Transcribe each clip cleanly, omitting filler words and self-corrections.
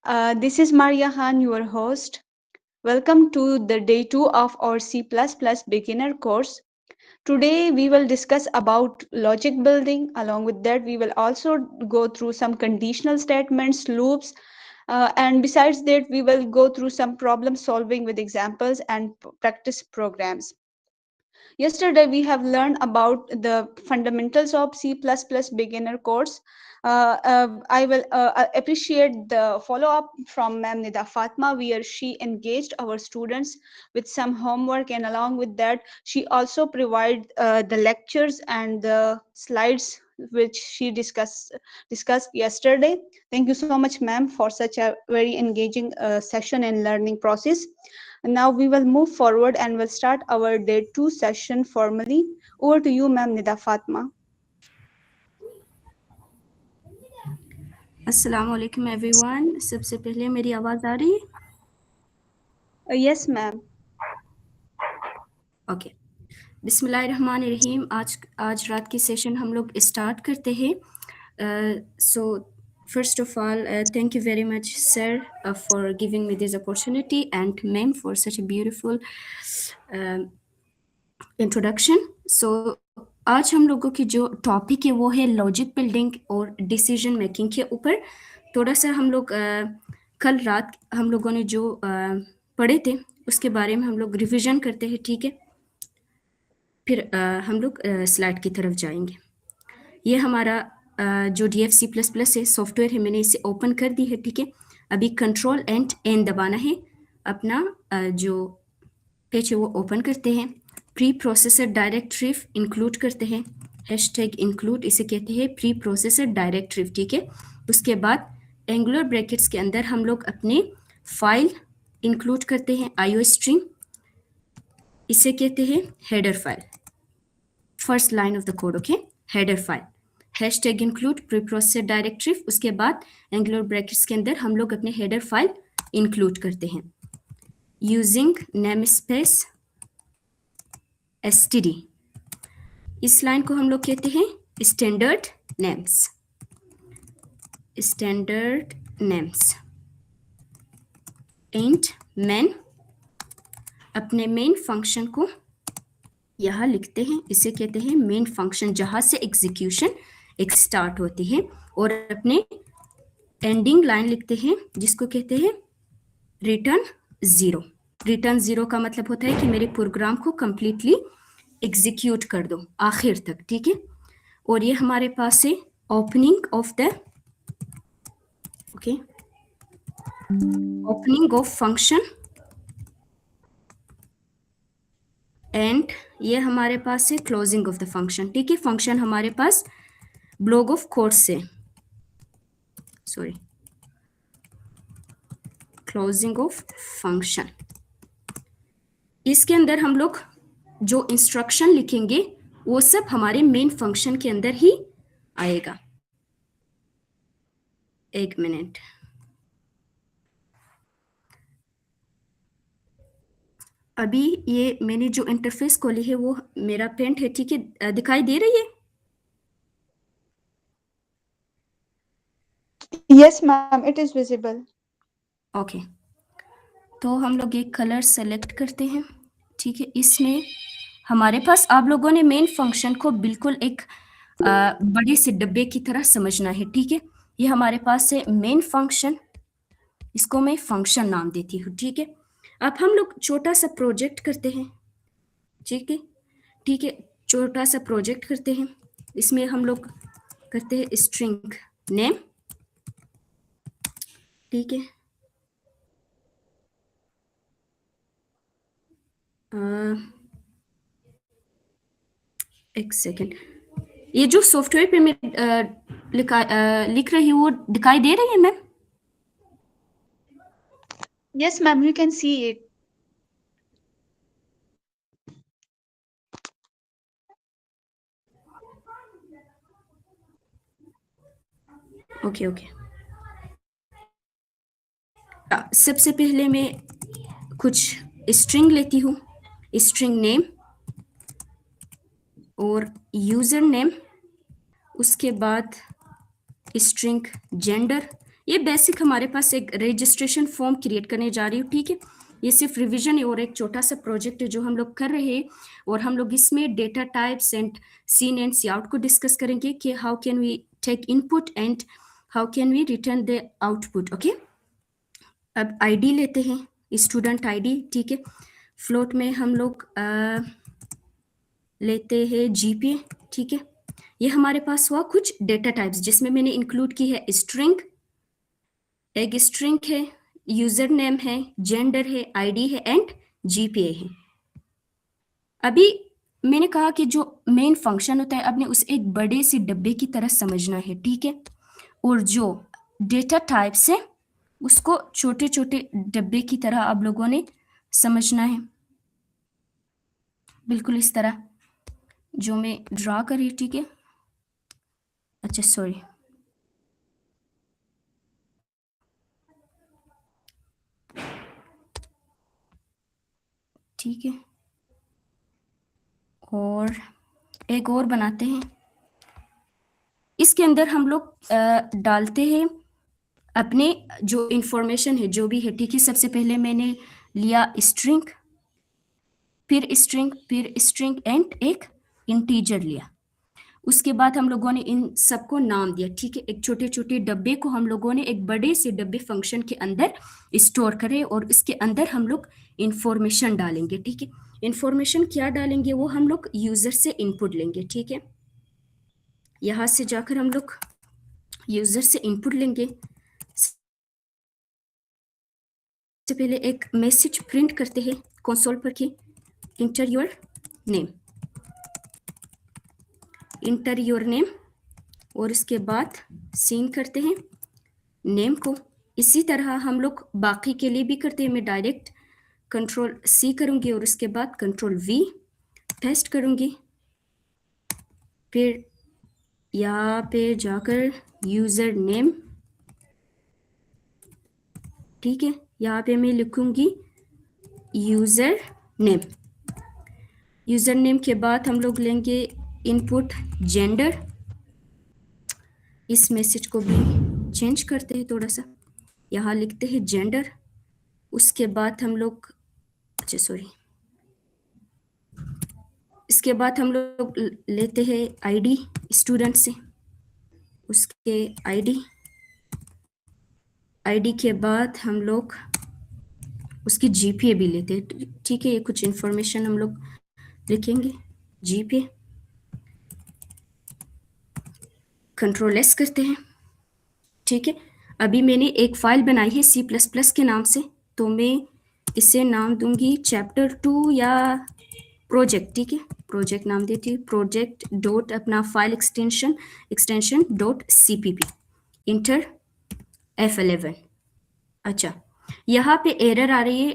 This is Maria Han, your host. Welcome to the day 2 of our C++ beginner course. Today we will discuss about logic building. Along with that, we will also go through some conditional statements, loops, and besides that, we will go through some problem solving with examples and practice programs. Yesterday, we have learned about the fundamentals of C++ beginner course. I will appreciate the follow-up from Ma'am Nida Fatma, where she engaged our students with some homework, and along with that, she also provided the lectures and the slides which she discussed yesterday. Thank you so much, ma'am, for such a very engaging session and learning process. Now we will move forward and will start our day 2 session formally. Over to you, Ma'am Nida Fatma. अस्सलाम वालेकुम everyone. सबसे पहले मेरी आवाज़ आ रही है? Yes, ma'am. Okay, बिस्मिल्लाहिर्रहमानिर्रहीम। आज रात की सेशन हम लोग स्टार्ट करते हैं। सो first of all, thank you very much, sir, for giving me this opportunity, and ma'am for such a beautiful introduction. So आज हम लोगों की जो टॉपिक है वो है लॉजिक बिल्डिंग और डिसीजन मेकिंग के ऊपर। थोड़ा सा हम लोग कल रात हम लोगों ने जो पढ़े थे उसके बारे में हम लोग रिवीजन करते हैं, ठीक है? फिर हम लोग स्लाइड की तरफ जाएंगे। ये हमारा जो DF++ है सॉफ्टवेयर है, मैंने इसे ओपन कर दी है, ठीक है? अभी कंट्रोल एंड एन दबाना है। अपना जो पेज है वो ओपन करते हैं। प्री प्रोसेसर डायरेक्टरी इंक्लूड करते हैं, हैशटैग इंक्लूड, इसे कहते हैं प्री प्रोसेसर डायरेक्टरी, ठीक है? उसके बाद एंगुलर ब्रैकेट्स के अंदर हम लोग अपने फाइल इंक्लूड करते हैं, IO स्ट्रीम, इसे कहते हैं header file. First line of the code, okay? Header file, hashtag include preprocessor directory. उसके बाद एंगुलर ब्रैकेट्स के अंदर हम लोग अपने हेडर फाइल इंक्लूड करते हैं यूजिंग नेम स्पेस std। इस लाइन को हम लोग कहते हैं standard names. Standard names and main, अपने मेन फंक्शन को यहाँ लिखते हैं, इसे कहते हैं मेन फंक्शन, जहाँ से एग्जीक्यूशन एक स्टार्ट होती है। और अपने एंडिंग लाइन लिखते हैं जिसको कहते हैं रिटर्न 0। रिटर्न 0 का मतलब होता है कि मेरे प्रोग्राम को कंप्लीटली एग्जीक्यूट कर दो आखिर तक, ठीक है? और ये हमारे पास है opening of the, okay, opening of function, and ये हमारे पास है क्लोजिंग ऑफ द फंक्शन, ठीक है? फंक्शन हमारे पास ब्लॉक ऑफ कोट्स से, सॉरी, क्लोजिंग ऑफ फंक्शन। इसके अंदर हम लोग जो इंस्ट्रक्शन लिखेंगे वो सब हमारे मेन फंक्शन के अंदर ही आएगा। एक मिनट, अभी ये मैंने जो इंटरफेस खोली है वो मेरा पेंट है, ठीक है? दिखाई दे रही है? Yes, ma'am, it is visible. Okay, तो हम लोग एक कलर सेलेक्ट करते हैं, ठीक है? इसमें हमारे पास आप लोगों ने मेन फंक्शन को बिल्कुल एक बड़े से डब्बे की तरह समझना है, ठीक है? ये हमारे पास है मेन फंक्शन, इसको मैं फंक्शन नाम देती हूँ, ठीक है? अब हम लोग छोटा सा प्रोजेक्ट करते हैं, ठीक है? ठीक है, छोटा सा प्रोजेक्ट करते हैं। इसमें हम लोग करते हैं स्ट्रिंग नेम, ठीक है? एक सेकेंड, ये जो सॉफ्टवेयर पे मैं लिख रही हूँ वो दिखाई दे रही है ma'am? Yes, ma'am, you can see it. Okay okay. सबसे पहले मैं कुछ स्ट्रिंग लेती हूँ, स्ट्रिंग नेम और यूजर नेम, उसके बाद स्ट्रिंग जेंडर, ये बेसिक हमारे पास एक रजिस्ट्रेशन फॉर्म क्रिएट करने जा रही हूँ, ठीक है। ये सिर्फ रिवीजन है और एक छोटा सा प्रोजेक्ट है जो हम लोग कर रहे हैं, और हम लोग इसमें data types and cin and cout को डिस्कस करेंगे कि how can we take input and how can we return the output. Okay, अब आईडी लेते हैं, स्टूडेंट आईडी, ठीक है। फ्लोट में हम लोग लेते हैं जीपीए, ठीक है। ये हमारे पास हुआ कुछ डेटा टाइप्स जिसमें मैंने इंक्लूड की है स्ट्रिंग, एक स्ट्रिंग है, यूजर नेम है, जेंडर है, आईडी है एंड जीपीए है। अभी मैंने कहा कि जो मेन फंक्शन होता है आपने उसे एक बड़े से डब्बे की तरह समझना है, ठीक है। और जो डेटा टाइप्स है उसको छोटे छोटे डब्बे की तरह आप लोगों ने समझना है, बिल्कुल इस तरह जो मैं ड्रा करी, ठीक है। अच्छा सॉरी, ठीक है। और एक और बनाते हैं, इसके अंदर हम लोग डालते हैं अपने जो इंफॉर्मेशन है जो भी है, ठीक है। सबसे पहले मैंने लिया स्ट्रिंग, फिर स्ट्रिंग, फिर स्ट्रिंग एंड एक इंटीजर लिया। उसके बाद हम लोगों ने इन सबको नाम दिया, ठीक है। एक छोटे छोटे डब्बे को हम लोगों ने एक बड़े से डब्बे फंक्शन के अंदर स्टोर करें और इसके अंदर हम लोग इंफॉर्मेशन डालेंगे, ठीक है। इंफॉर्मेशन क्या डालेंगे वो हम लोग यूजर से इनपुट लेंगे, ठीक है। यहाँ से जाकर हम लोग यूजर से इनपुट लेंगे। सबसे पहले एक मैसेज प्रिंट करते हैं कंसोल पर कि inter your name, inter your name, और इसके बाद सीन करते हैं नेम को। इसी तरह हम लोग बाकी के लिए भी करते हैं। मैं डायरेक्ट कंट्रोल सी करूंगी और उसके बाद कंट्रोल वी पेस्ट करूंगी, फिर यहाँ पे जाकर यूजर नेम, ठीक है। यहाँ पे मैं लिखूंगी यूजर नेम। यूजर नेम के बाद हम लोग लेंगे इनपुट जेंडर। इस मैसेज को भी चेंज करते हैं थोड़ा सा, यहाँ लिखते हैं जेंडर। उसके बाद हम लोग, अच्छा सॉरी, इसके बाद हम लोग लेते हैं आईडी स्टूडेंट से, उसके आईडी, आईडी के बाद हम लोग उसकी जीपीए भी लेते हैं, ठीक है। ये कुछ इंफॉर्मेशन हम लोग लिखेंगे, जीपीए, कंट्रोल एस करते हैं, ठीक है। अभी मैंने एक फाइल बनाई है C++ के नाम से, तो मैं इसे नाम दूंगी chapter2 या प्रोजेक्ट, ठीक है। प्रोजेक्ट नाम देती हूँ, प्रोजेक्ट डॉट अपना file extension dot cpp, inter F11। अच्छा, यहाँ पे एरर आ रही है,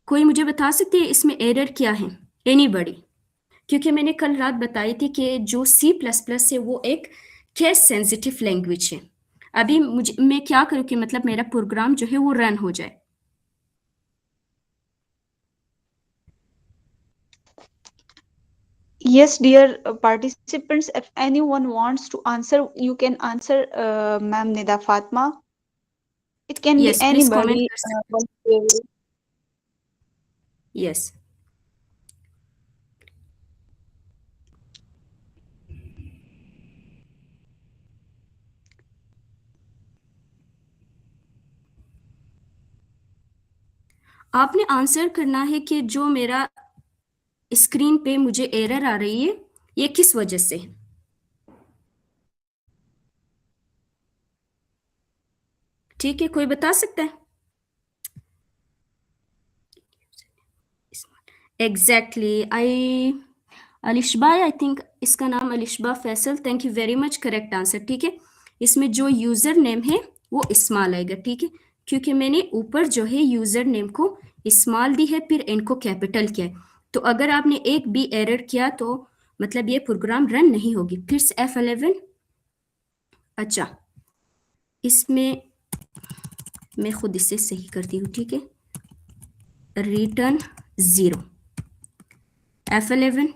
कोई मुझे बता सकते हैं इसमें एरर क्या है? एनीबॉडी? क्योंकि मैंने कल रात बताई थी कि जो C++ है वो एक केस सेंसिटिव लैंग्वेज है। अभी मैं क्या करूँ कि मतलब मेरा प्रोग्राम जो है वो रन हो जाए। Yes, dear participants, if anyone wants to answer, you can answer, Ma'am Nida Fatma. It can be yes please comment anybody. कर सकते हैं। यस, आपने आंसर करना है कि जो मेरा स्क्रीन पे मुझे एरर आ रही है ये किस वजह से है। ठीक है, कोई बता सकता है? एग्जैक्टली, अलिशबा, आई थिंक इसका नाम Alishba Faisal, thank you very much, correct answer, ठीक है। इसमें जो यूजर नेम है वो स्मॉल आएगा, ठीक है, क्योंकि मैंने ऊपर जो है यूजर नेम को स्मॉल दी है, फिर इनको कैपिटल किया है। तो अगर आपने एक भी एरर किया तो मतलब ये प्रोग्राम रन नहीं होगी। फिर से F11। अच्छा, इसमें मैं खुद इसे सही करती हूँ, ठीक है। रिटर्न 0, F11,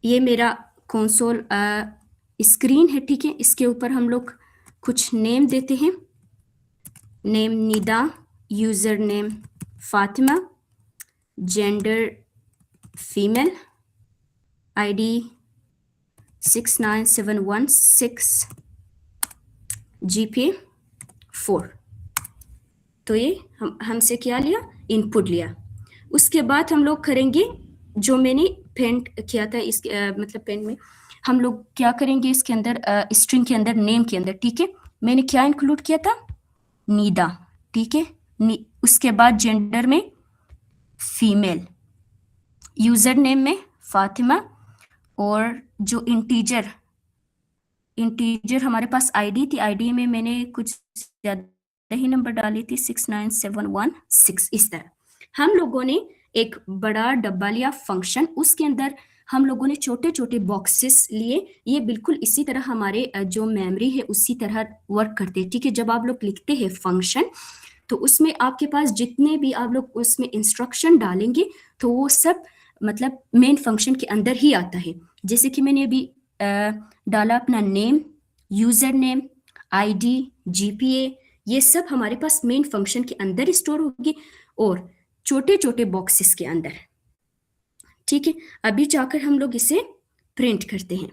ये मेरा कंसोल स्क्रीन है, ठीक है। इसके ऊपर हम लोग कुछ नेम देते हैं, name Nida, user name Fatima, gender female, ID 69716, GPA 4। तो ये हमसे क्या लिया, इनपुट लिया। उसके बाद हम लोग करेंगे जो मैंने पेंट किया था इस मतलब पेंट में हम लोग क्या करेंगे, इसके अंदर स्ट्रिंग के अंदर नेम के अंदर, ठीक है। मैंने क्या इंक्लूड किया था, नीदा, ठीक है। उसके बाद जेंडर में फीमेल, यूजर नेम में फातिमा, और जो इंटीजर हमारे पास आईडी थी, आईडी में मैंने कुछ ज्यादा ही नंबर डाली थी, 69716। इस तरह हम लोगों ने एक बड़ा डब्बा लिया फंक्शन, उसके अंदर हम लोगों ने छोटे छोटे बॉक्सेस लिए। ये बिल्कुल इसी तरह हमारे जो मेमोरी है उसी तरह वर्क करते हैं, ठीक है। जब आप लोग लिखते हैं फंक्शन, तो उसमें आपके पास जितने भी आप लोग उसमें इंस्ट्रक्शन डालेंगे, तो वो सब मतलब मेन फंक्शन के अंदर ही आता है। जैसे कि मैंने अभी डाला अपना name, user name, ID, GPA, ये सब हमारे पास मेन फंक्शन के अंदर स्टोर होगी और छोटे छोटे बॉक्सेस के अंदर, ठीक है। अभी जाकर हम लोग इसे प्रिंट करते हैं।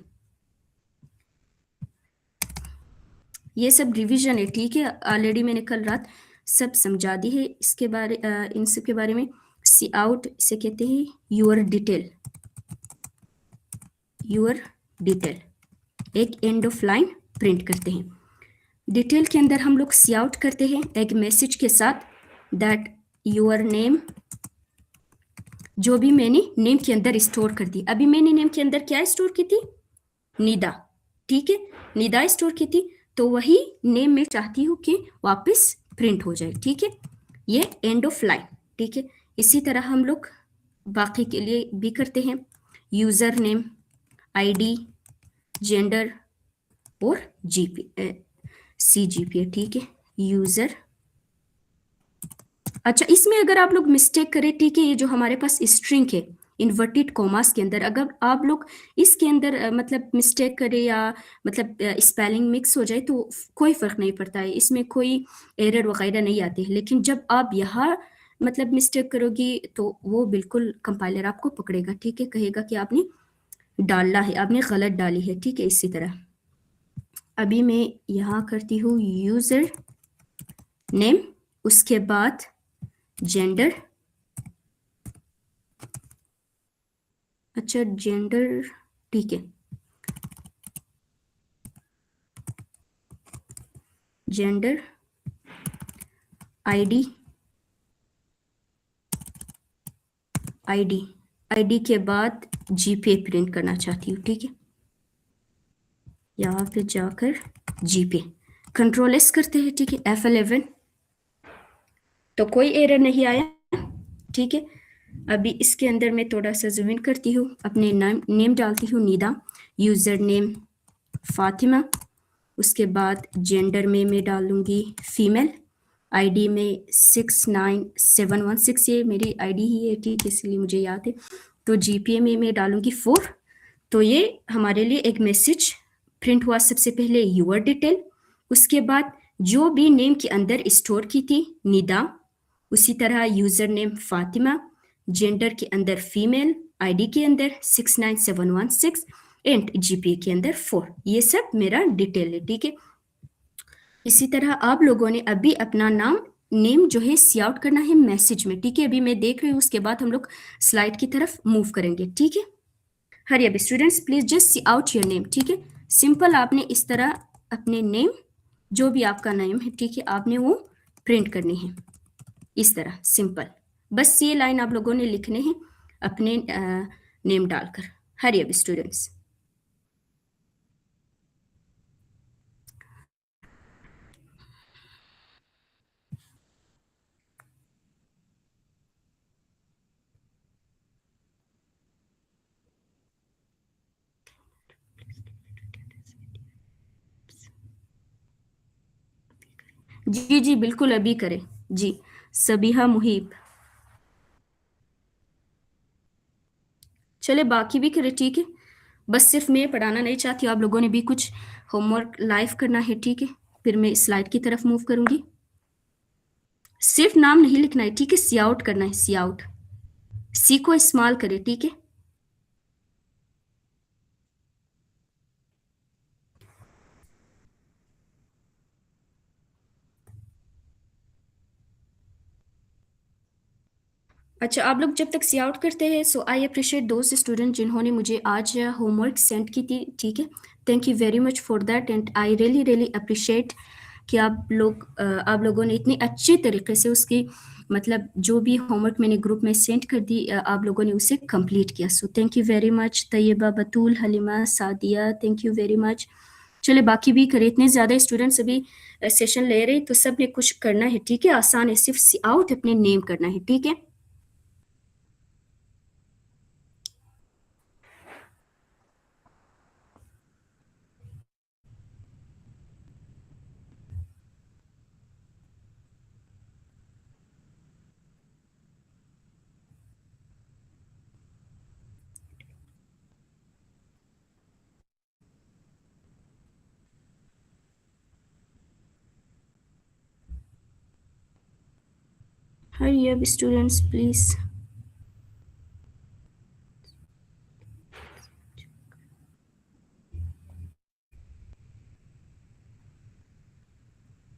ये सब रिवीजन है, ठीक है। ऑलरेडी मैंने कल रात सब समझा दी है इसके बारे इन सब के बारे में। सी आउट इसे कहते हैं यूर डिटेल, यूर डिटेल, एक एंड ऑफ लाइन प्रिंट करते हैं। डिटेल के अंदर हम लोग सी आउट करते हैं एक मैसेज के साथ, दैट यूर नेम, जो भी मैंने नेम के अंदर स्टोर कर दी। अभी मैंने नेम के अंदर क्या स्टोर की थी, निदा, ठीक है, निदा स्टोर की थी। तो वही नेम मैं चाहती हूँ कि वापस प्रिंट हो जाए, ठीक है। ये एंड ऑफ लाइन, ठीक है। इसी तरह हम लोग बाकी के लिए भी करते हैं, यूजर नेम, आईडी, जेंडर और CGPA, ठीक है, यूजर। अच्छा, इसमें अगर आप लोग मिस्टेक करें, ठीक है, ये जो हमारे पास स्ट्रिंग है इन्वर्टेड कॉमास के अंदर, अगर आप लोग इसके अंदर मतलब मिस्टेक करें या मतलब स्पेलिंग मिक्स हो जाए, तो कोई फर्क नहीं पड़ता है, इसमें कोई एरर वगैरह नहीं आती है। लेकिन जब आप यहाँ मतलब मिस्टेक करोगी, तो वो बिल्कुल कंपाइलर आपको पकड़ेगा, ठीक है, कहेगा कि आपने डाला है, आपने गलत डाली है, ठीक है। इसी तरह अभी मैं यहाँ करती हूँ यूजर नेम, उसके बाद जेंडर, अच्छा जेंडर, ठीक है, जेंडर, आईडी, आईडी के बाद जीपे प्रिंट करना चाहती हूँ, ठीक है। यहाँ पे जाकर जीपे कंट्रोल एस करते हैं, ठीक है, F11, तो कोई एरर नहीं आया, ठीक है। अभी इसके अंदर मैं थोड़ा सा जूम इन करती हूँ, अपने नेम डालती हूँ निदा, यूजर नेम फातिमा, उसके बाद जेंडर में मैं डालूंगी फीमेल, आईडी में 69716, ये मेरी आईडी ही है, ठीक है, इसलिए मुझे याद है। तो जीपीए में मैं डालूंगी 4। तो ये हमारे लिए एक मैसेज प्रिंट हुआ, सबसे पहले यूर डिटेल, उसके बाद जो भी नेम के अंदर स्टोर की थी निदा, उसी तरह यूजर नेम फातिमा, जेंडर के अंदर फीमेल, आईडी के अंदर 69716 एंड जीपीए के अंदर 4। ये सब मेरा डिटेल है, ठीक है। इसी तरह आप लोगों ने अभी अपना नेम जो है सी आउट करना है मैसेज में, ठीक है। अभी मैं देख रही हूँ, उसके बाद हम लोग स्लाइड की तरफ मूव करेंगे, ठीक है। हरी अभी students, please just see out your name, ठीक है। सिंपल आपने इस तरह अपने नेम, जो भी आपका नेम है, ठीक है, आपने वो प्रिंट करनी है इस तरह सिंपल। बस ये लाइन आप लोगों ने लिखने हैं अपने नेम डालकर। हरी अभी स्टूडेंट्स, जी जी बिल्कुल अभी करें जी। सबीहा मुहिब, चले बाकी भी करें, ठीक है। बस सिर्फ मैं पढ़ाना नहीं चाहती हूँ, आप लोगों ने भी कुछ होमवर्क लाइव करना है, ठीक है। फिर मैं स्लाइड की तरफ मूव करूंगी। सिर्फ नाम नहीं लिखना है, ठीक है, सी आउट करना है, सी आउट, सी को इस्तेमाल करें, ठीक है। अच्छा, आप लोग जब तक सी आउट करते हैं, सो आई अप्रिशिएट दोस्त स्टूडेंट जिन्होंने मुझे आज होमवर्क सेंड की थी, ठीक है। Thank you very much for that, and I really really appreciate कि आप लोगों ने इतनी अच्छी तरीके से उसकी मतलब जो भी होमवर्क मैंने ग्रुप में सेंड कर दी, आप लोगों ने उसे कंप्लीट किया। So thank you very much. Tayyaba, Batool, Halima, Sadia, thank you very much. चले बाकी भी करें, इतने ज़्यादा स्टूडेंट्स अभी सेशन ले रहे, तो सब ने कुछ करना है, ठीक है। आसान है, सिर्फ सी आउट अपने नेम करना है, ठीक है। Hurry up, students, please.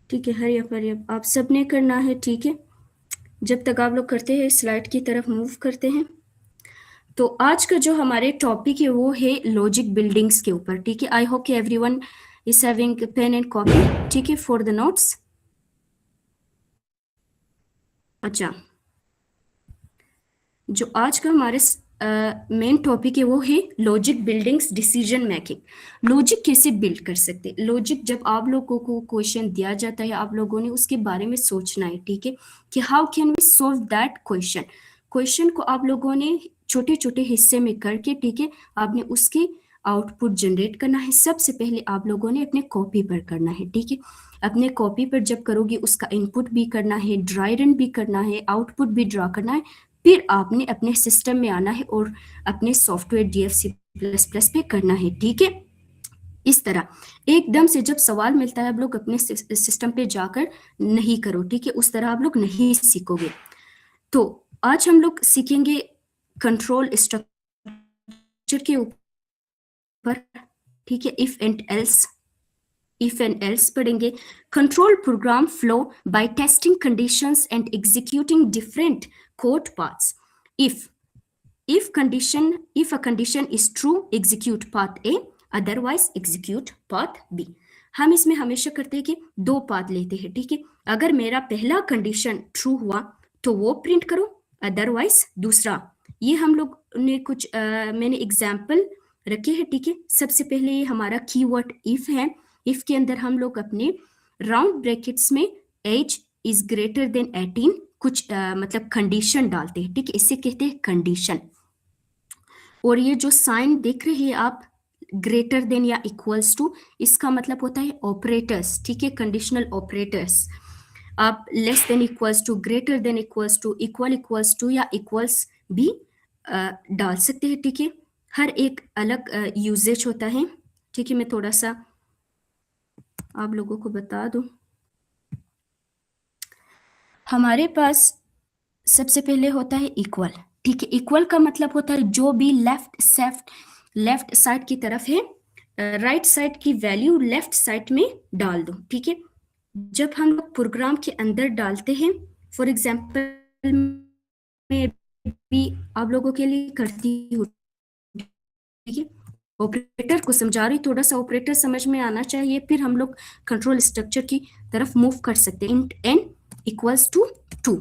ठीक है, हरी अप आप सब ने करना है, ठीक है। जब तक आप लोग करते हैं, स्लाइड की तरफ मूव करते हैं। तो आज का जो हमारे टॉपिक है वो है लॉजिक बिल्डिंग्स के ऊपर, ठीक है। आई होप कि everyone is having pen and copy, ठीक है, फॉर द नोट्स। अच्छा, जो आज का हमारे मेन टॉपिक है वो है logic buildings, decision making. Logic कैसे बिल्ड कर सकते हैं? लॉजिक जब आप लोगों को क्वेश्चन दिया जाता है, आप लोगों ने उसके बारे में सोचना है, ठीक है, कि how can we solve that question. Question को आप लोगों ने छोटे छोटे हिस्से में करके, ठीक है, आपने उसके आउटपुट जनरेट करना है। सबसे पहले आप लोगों ने अपने कॉपी पर करना है, ठीक है। अपने कॉपी पर जब करोगे, उसका इनपुट भी करना है, ड्राई रन भी करना है, आउटपुट भी ड्रा करना है। फिर आपने अपने सिस्टम में आना है और अपने सॉफ्टवेयर DFC प्लस प्लस पे करना है, ठीक है। इस तरह एकदम से जब सवाल मिलता है, आप लोग अपने सिस्टम पे जाकर नहीं करो, ठीक है, उस तरह आप लोग नहीं सीखोगे। तो आज हम लोग सीखेंगे कंट्रोल स्ट्रक्चर के ऊपर, ठीक है। इफ एंड एल्स पढ़ेंगे। Control program flow by testing conditions and executing different code paths. If if a condition is true, execute path A, otherwise execute path B। हम इसमें हमेशा करते हैं कि दो पाथ लेते हैं, ठीक है। अगर मेरा पहला कंडीशन ट्रू हुआ तो वो प्रिंट करो, अदरवाइज दूसरा। ये हम लोग ने कुछ मैंने एग्जाम्पल रखे हैं, ठीक है। सबसे पहले ये हमारा कीवर्ड इफ है। इफ के अंदर हम लोग अपने राउंड ब्रैकेट्स में एज इज ग्रेटर देन 18 कुछ मतलब कंडीशन डालते हैं, ठीक है, इसे कहते हैं कंडीशन। और ये जो साइन देख रहे हैं आप, ग्रेटर देन या इक्वल्स टू, इसका मतलब होता है ऑपरेटर्स, ठीक है, कंडीशनल ऑपरेटर्स। आप less than equals to, greater than equals to, equals to या इक्वल्स भी डाल सकते हैं, ठीक है। हर एक अलग यूजेज होता है, ठीक है। मैं थोड़ा सा आप लोगों को बता दूं। हमारे पास सबसे पहले होता है इक्वल, ठीक है। इक्वल का मतलब होता है जो भी लेफ्ट साइड की तरफ है, राइट साइड की वैल्यू लेफ्ट साइड में डाल दो, ठीक है। जब हम लोग प्रोग्राम के अंदर डालते हैं, फॉर एग्जांपल मैं भी आप लोगों के लिए करती हूँ, ठीक है। ऑपरेटर को समझा रही, थोड़ा सा ऑपरेटर समझ में आना चाहिए, फिर हम लोग कंट्रोल स्ट्रक्चर की तरफ मूव कर सकते हैं। Int n equals to 2।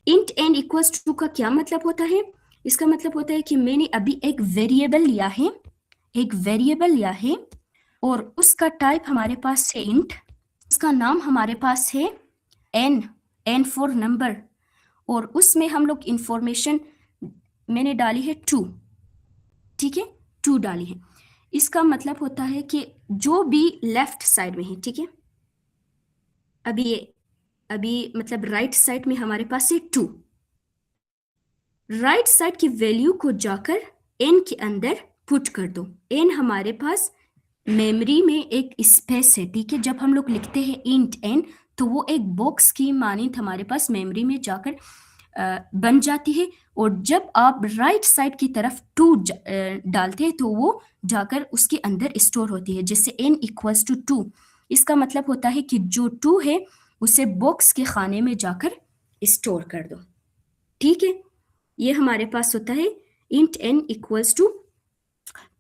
Int n equals to का क्या मतलब होता है? इसका मतलब होता है कि मैंने अभी एक वेरिएबल लिया है और उसका टाइप हमारे पास है इंट, उसका नाम हमारे पास है n फॉर नंबर, और उसमें हम लोग इंफॉर्मेशन मैंने डाली है 2, ठीक है, 2 डाली है। इसका मतलब होता है कि जो भी लेफ्ट साइड में है, ठीक है, अभी मतलब राइट साइड में हमारे पास है 2। राइट साइड की वैल्यू को जाकर n के अंदर पुट कर दो। एन हमारे पास मेमोरी में एक स्पेस है, ठीक है। जब हम लोग लिखते हैं इंट एन तो वो एक बॉक्स की मानिंद हमारे पास मेमोरी में जाकर बन जाती है, और जब आप राइट साइड की तरफ 2 डालते हैं तो वो जाकर उसके अंदर स्टोर होती है, जैसे n इक्वल्स टू 2। इसका मतलब होता है कि जो 2 है उसे बॉक्स के खाने में जाकर स्टोर कर दो, ठीक है। ये हमारे पास होता है इंट n इक्वल्स टू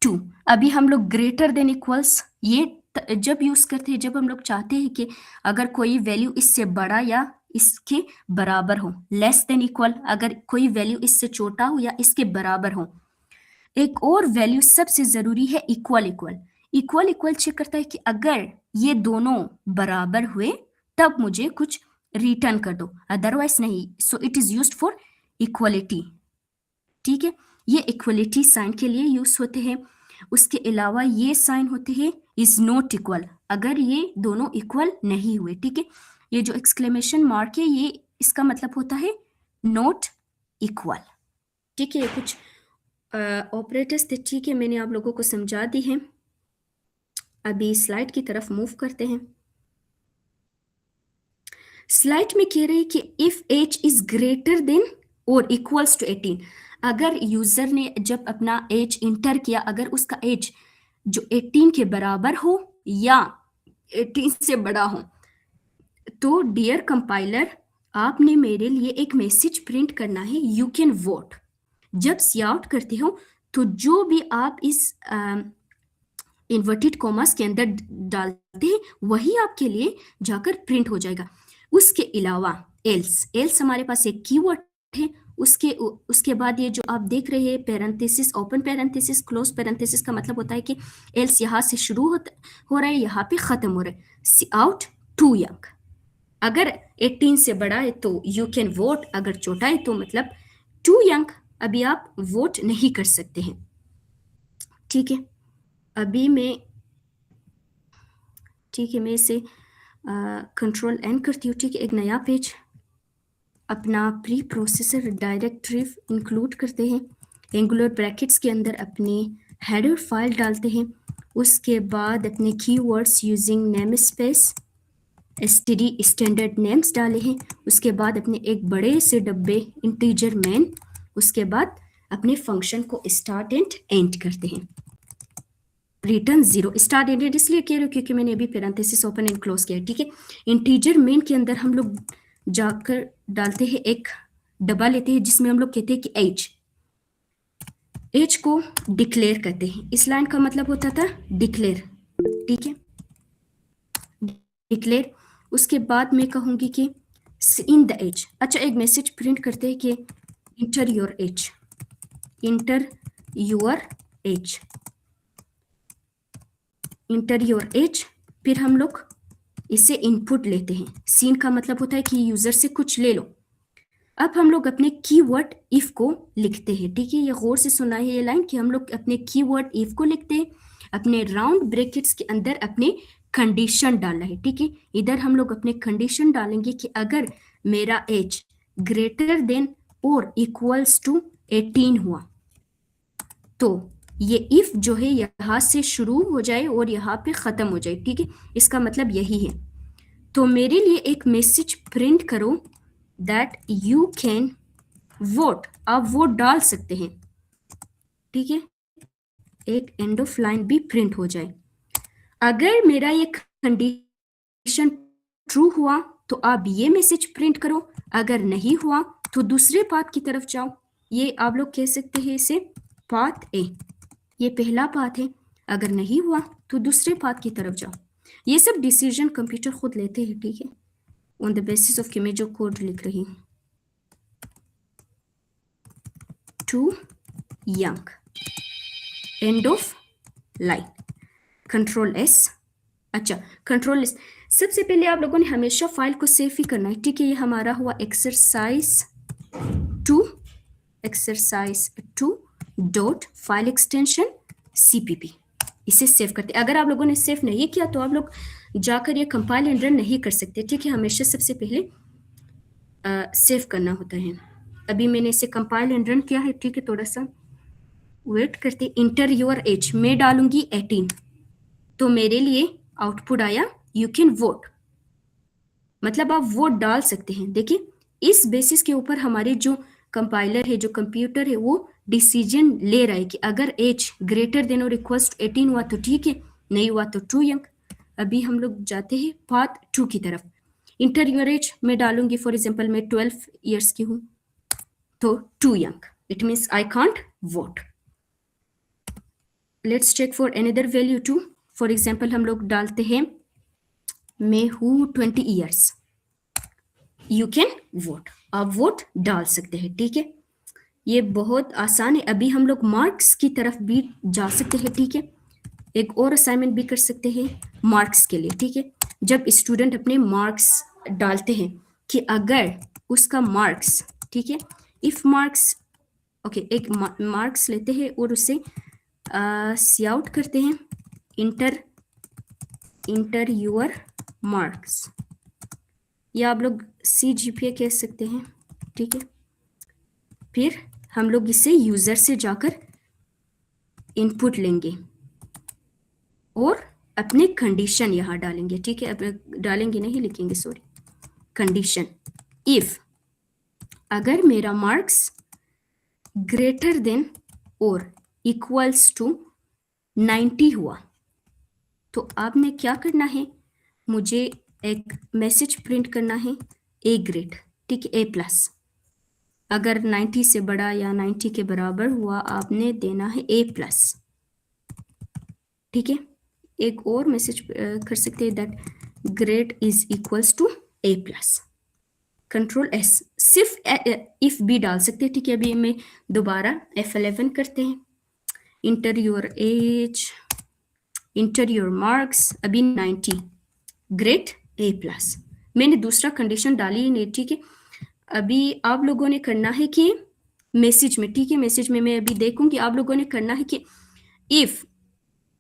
2। अभी हम लोग ग्रेटर देन इक्वल्स ये जब यूज करते हैं जब हम लोग चाहते हैं कि अगर कोई वैल्यू इससे बड़ा या इसके बराबर हो। लेस देन इक्वल, अगर कोई वैल्यू इससे छोटा हो या इसके बराबर हो। एक और वैल्यू सबसे जरूरी है equal equal. Equal equal check करता है कि अगर ये दोनों बराबर हुए तब मुझे कुछ रिटर्न कर दो, अदरवाइज नहीं। So it is used for equality, ठीक है। ये इक्वलिटी साइन के लिए यूज होते हैं। उसके अलावा ये साइन होते हैं इज नॉट इक्वल, अगर ये दोनों इक्वल नहीं हुए, ठीक है। ये जो एक्सक्लेमेशन मार्क है ये इसका मतलब होता है नॉट इक्वल, ठीक है। ये कुछ ऑपरेटर्स थे, ठीक है, मैंने आप लोगों को समझा दी है। अभी स्लाइड की तरफ मूव करते हैं। स्लाइड में कह रहे हैं कि if age is greater than और इक्वल्स टू 18, अगर यूजर ने जब अपना एज इंटर किया अगर उसका एज जो 18 के बराबर हो या 18 से बड़ा हो, तो डियर कंपाइलर आपने मेरे लिए एक मैसेज प्रिंट करना है, यू कैन वोट। जब सी आउट करते हो तो जो भी आप इस इन्वर्टेड कॉमास के अंदर डालते हैं वही आपके लिए जाकर प्रिंट हो जाएगा। उसके अलावा एल्स, एल्स हमारे पास एक कीवर्ड है। उसके बाद ये जो आप देख रहे हैं parenthesis, open parenthesis, close parenthesis का मतलब होता है कि एल्स यहाँ से शुरू हो रहा है, यहाँ पे खत्म हो रहा है। सी आउट टू यंग, अगर 18 से बड़ा है तो यू कैन वोट, अगर छोटा है तो मतलब टू यंग, अभी आप वोट नहीं कर सकते हैं, ठीक है। अभी मैं इसे कंट्रोल एन करती हूँ, ठीक है। एक नया पेज, अपना प्री प्रोसेसर डायरेक्टरी इंक्लूड करते हैं। एंगुलर ब्रैकेट्स के अंदर अपनी हेडर फाइल डालते हैं। उसके बाद अपने keywords using namespace std standard names डाले हैं। उसके बाद अपने एक बड़े से डब्बे इंटीजर मैन, उसके बाद अपने फंक्शन को स्टार्ट एंड एंड करते हैं। रिटर्न 0, स्टार्ट एंडेड इसलिए कह रही हूँ क्योंकि मैंने अभी पैरेंथेसिस ओपन एंड क्लोज किया है, ठीक है। इंटीजर मेन के अंदर हम लोग जाकर डालते हैं एक डब्बा लेते हैं जिसमें हम लोग कहते हैं कि एज को डिक्लेयर करते हैं। इस लाइन का मतलब होता था डिक्लेयर, ठीक है, डिक्लेयर। उसके बाद मैं कहूंगी कि इन द एज, अच्छा एक मैसेज प्रिंट करते हैं कि inter your age, inter your age, inter your age. फिर हम लोग इसे इनपुट लेते हैं। सीन का मतलब होता है कि यूजर से कुछ ले लो। अब हम लोग अपने कीवर्ड इफ को लिखते हैं, ठीक है। ये गौर से सुना है ये लाइन कि हम लोग अपने कीवर्ड इफ को लिखते हैं, अपने राउंड ब्रैकेट्स के अंदर अपने कंडीशन डालना है, ठीक है। इधर हम लोग अपने कंडीशन डालेंगे कि अगर मेरा एज ग्रेटर देन और इक्वल्स टू 18 हुआ तो ये इफ जो है यहाँ से शुरू हो जाए और यहाँ पे खत्म हो जाए, ठीक है। इसका मतलब यही है। तो मेरे लिए एक मैसेज प्रिंट करो that you can vote, vote वोट डाल सकते हैं, ठीक है। एक एंड ऑफ लाइन भी प्रिंट हो जाए। अगर मेरा ये कंडीशन ट्रू हुआ तो आप ये मैसेज प्रिंट करो, अगर नहीं हुआ तो दूसरे पाथ की तरफ जाओ। ये आप लोग कह सकते हैं इसे पाथ ए, ये पहला पाथ है। अगर नहीं हुआ तो दूसरे पाथ की तरफ जाओ। ये सब डिसीजन कंप्यूटर खुद लेते हैं, ठीक है, ऑन द बेसिस ऑफ कि मैं जो कोड लिख रही हूँ। Too young, end of line, control S. अच्छा कंट्रोल एस, सबसे पहले आप लोगों ने हमेशा फाइल को सेव ही करना है, ठीक है। ये हमारा हुआ exercise two dot file extension CPP। इसे सेव करते हैं। अगर आप लोगों ने सेव नहीं किया तो आप लोग जाकर ये कंपाइल एंड रन नहीं कर सकते, ठीक है। हमेशा सबसे पहले सेव करना होता है। अभी मैंने इसे कंपाइल एंड रन किया है, ठीक है। थोड़ा सा वेट करते, इंटर योर एज, मैं डालूंगी 18, तो मेरे लिए आउटपुट आया यू कैन वोट, मतलब आप वोट डाल सकते हैं। देखिए इस बेसिस के ऊपर हमारे जो कंपाइलर है, जो कंप्यूटर है, वो डिसीजन ले रहा है कि अगर एज ग्रेटर देन और इक्वल्स टू 18 हुआ तो ठीक है, नहीं हुआ तो टू यंग। अभी हम लोग जाते हैं पार्ट 2 की तरफ। इंटर योर एज मैं डालूंगी, फॉर एग्जाम्पल मैं 12 ईयर्स की हूँ, तो too young, it means I can't vote. Let's check for another value too. For example हम लोग डालते हैं मैं हूँ 20 years, you can vote, vote वोट डाल सकते हैं। ठीक है, ये बहुत आसान है। अभी हम लोग मार्क्स की तरफ भी जा सकते हैं। ठीक है, एक और असाइनमेंट भी कर सकते हैं मार्क्स के लिए। ठीक है, जब स्टूडेंट अपने मार्क्स डालते हैं कि अगर उसका मार्क्स, ठीक है, इफ मार्क्स, ओके, एक मार्क्स लेते हैं और उसे सी आउट करते हैं, इंटर योर मार्क्स, या आप लोग CGPA कह सकते हैं। ठीक है, फिर हम लोग इसे यूजर से जाकर इनपुट लेंगे और अपने कंडीशन यहाँ डालेंगे। ठीक है, अब डालेंगे नहीं, लिखेंगे, सॉरी, कंडीशन इफ अगर मेरा मार्क्स ग्रेटर देन और इक्वल्स टू 90 हुआ, तो आपने क्या करना है, मुझे एक मैसेज प्रिंट करना है, ए ग्रेड, ठीक है, A+। अगर 90 से बड़ा या 90 के बराबर हुआ, आपने देना है A+। ठीक है, एक और मैसेज कर सकते हैं, that grade is equals to A+। Control S, सिर्फ इफ भी डाल सकते हैं। ठीक है, अभी मैं दोबारा F11 करते हैं, inter your age, inter your marks, अभी 90, ग्रेड A+। मैंने दूसरा कंडीशन डाली ही नहीं। ठीक है, अभी आप लोगों ने करना है कि मैसेज में, ठीक है, मैसेज में मैं अभी देखूंगी, आप लोगों ने करना है कि इफ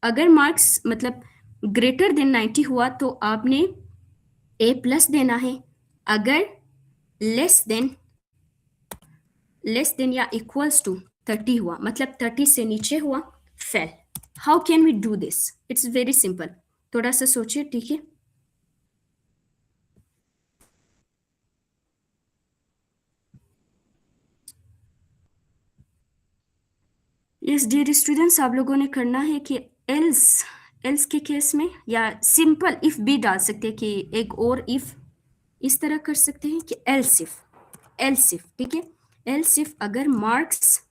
अगर मार्क्स मतलब ग्रेटर देन 90 हुआ तो आपने A+ देना है, अगर लेस देन या इक्वल्स टू 30 हुआ, मतलब 30 से नीचे हुआ, fail. How can we do this? It's very simple, थोड़ा सा सोचिए। ठीक है, यस डियर स्टूडेंट्स, आप लोगों ने करना है कि एल्स के केस में या सिंपल इफ भी डाल सकते हैं, कि एक और इफ इस तरह कर सकते हैं कि एल्स इफ, ठीक है, एल्स इफ अगर मार्क्स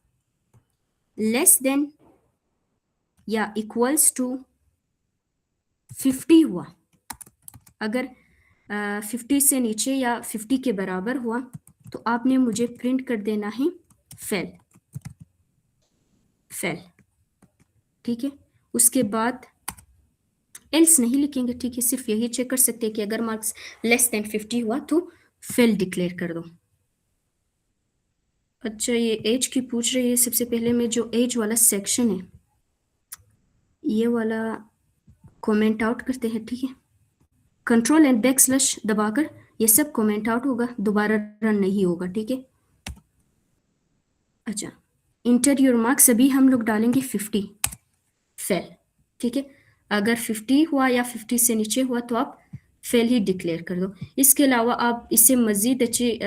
लेस देन या इक्वल्स टू 50 हुआ, अगर 50 से नीचे या 50 के बराबर हुआ, तो आपने मुझे प्रिंट कर देना है फेल। ठीक है, उसके बाद एल्स नहीं लिखेंगे। ठीक है, सिर्फ यही चेक कर सकते हैं कि अगर मार्क्स लेस देन 50 हुआ तो फेल डिक्लेयर कर दो। अच्छा, ये एज की पूछ रही है। सबसे पहले में जो एज वाला सेक्शन है, ये वाला कमेंट आउट करते हैं। ठीक है, कंट्रोल एंड बैकस्लैश दबाकर ये सब कमेंट आउट होगा, दोबारा रन नहीं होगा। ठीक है, अच्छा, इंटर योर मार्क्स अभी हम लोग डालेंगे 50, फेल। ठीक है, अगर 50 हुआ या 50 से नीचे हुआ तो आप फेल ही डिक्लेयर कर दो। इसके अलावा आप इसे मज़ीद अच्छे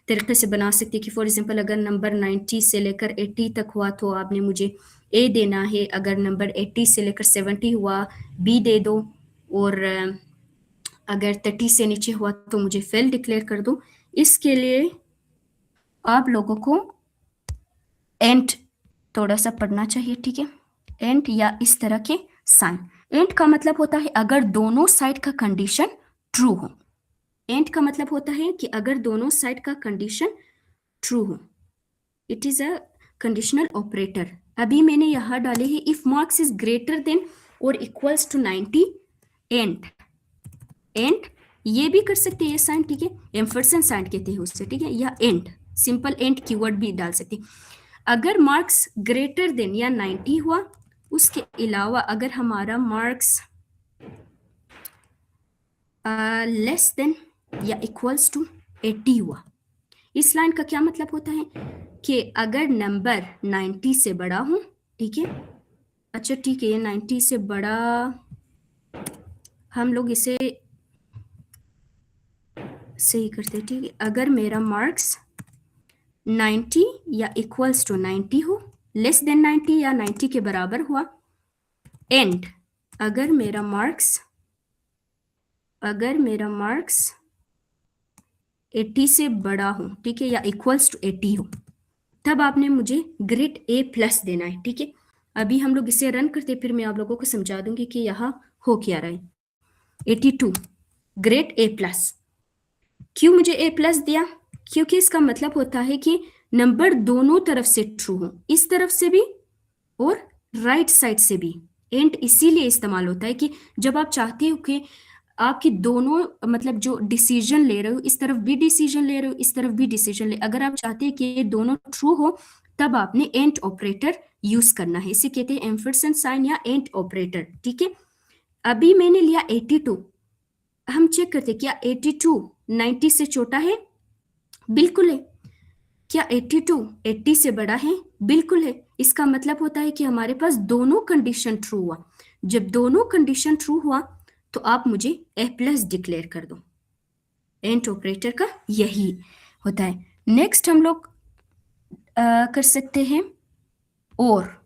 तरीके से बना सकते हैं कि फॉर एग्जांपल अगर नंबर 90 से लेकर 80 तक हुआ तो आपने मुझे ए देना है, अगर नंबर 80 से लेकर 70 हुआ बी दे दो, और अगर 30 से नीचे हुआ तो मुझे फेल डिक्लेयर कर दो। इसके लिए आप लोगों को एंड थोड़ा सा पढ़ना चाहिए। ठीक है, एंड या इस तरह के साइन। एंड का मतलब होता है अगर दोनों साइड का कंडीशन ट्रू हो। एंड का मतलब होता है कि अगर दोनों साइड का कंडीशन ट्रू हो, it is a conditional operator. अभी मैंने यहाँ डाले है if marks is greater than और इक्वल्स टू 90, एंड ये भी कर सकते हैं ये साइन। ठीक है, एम्फरसेंट साइन कहते हैं उससे। ठीक है, या एंड, सिंपल एंड कीवर्ड भी डाल सकते हैं। अगर मार्क्स ग्रेटर देन या 90 हुआ, उसके अलावा अगर हमारा मार्क्स लेस देन या इक्वल्स टू 80 हुआ, इस लाइन का क्या मतलब होता है कि अगर नंबर 90 से बड़ा हो ठीक है। अच्छा ठीक है, ये 90 से बड़ा, हम लोग इसे सही करते हैं। ठीक है, अगर मेरा मार्क्स 90 या इक्वल्स टू 90 हो, लेस देन 90 या 90 के बराबर हुआ, एंड अगर मेरा मार्क्स 80 से बड़ा हो, ठीक है, या इक्वल्स टू 80 हो, तब आपने मुझे ग्रेड ए प्लस देना है। ठीक है, अभी हम लोग इसे रन करते, फिर मैं आप लोगों को समझा दूंगी कि यहाँ हो क्या रहा है। 82 ग्रेड ए प्लस। क्यों मुझे ए प्लस दिया? क्योंकि इसका मतलब होता है कि नंबर दोनों तरफ से ट्रू हो, इस तरफ से भी और राइट साइड से भी। एंड इसीलिए इस्तेमाल होता है कि जब आप चाहते हो कि आपकी दोनों मतलब जो डिसीजन ले रहे हो, इस तरफ भी डिसीजन ले रहे हो, इस तरफ भी डिसीजन ले, अगर आप चाहते हैं कि ये दोनों ट्रू हो, तब आपने एंड ऑपरेटर यूज करना है। इसे कहते हैं एम्फरसेंट साइन या एंड ऑपरेटर। ठीक है, अभी मैंने लिया 82, हम चेक करते क्या 82 90 से छोटा है? बिल्कुल है। क्या 82 80 से बड़ा है? बिल्कुल है। इसका मतलब होता है कि हमारे पास दोनों कंडीशन ट्रू हुआ। जब दोनों कंडीशन ट्रू हुआ तो आप मुझे ए प्लस डिक्लेयर कर दो। एंड ऑपरेटर का यही होता है। नेक्स्ट हम लोग कर सकते हैं और,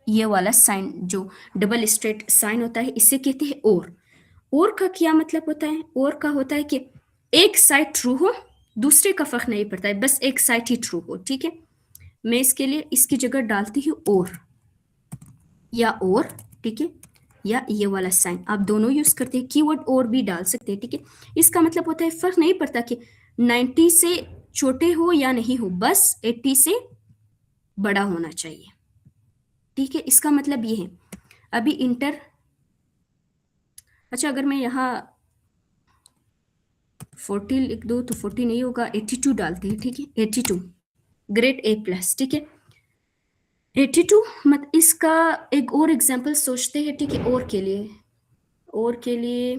ये वाला साइन जो डबल स्ट्रेट साइन होता है, इसे कहते हैं और का क्या मतलब होता है? और का होता है कि एक साइड ट्रू हो, दूसरे का फर्क नहीं पड़ता है, बस एक साइड ही ट्रू हो। ठीक है, मैं इसके लिए इसकी जगह डालती हूँ और, ठीक है, या ये वाला साइन, आप दोनों यूज करते हैं, कीवर्ड और भी डाल सकते हैं। ठीक है, इसका मतलब होता है फर्क नहीं पड़ता कि 90 से छोटे हो या नहीं हो, बस 80 से बड़ा होना चाहिए। ठीक है, इसका मतलब ये है। अभी इंटर, अच्छा अगर मैं यहाँ 40 लिख दो तो 40 नहीं होगा, 82 डालते हैं। ठीक है, 82 ग्रेड ए प्लस। ठीक है, 82 मत, इसका एक और एग्जांपल सोचते हैं। ठीक है, और के लिए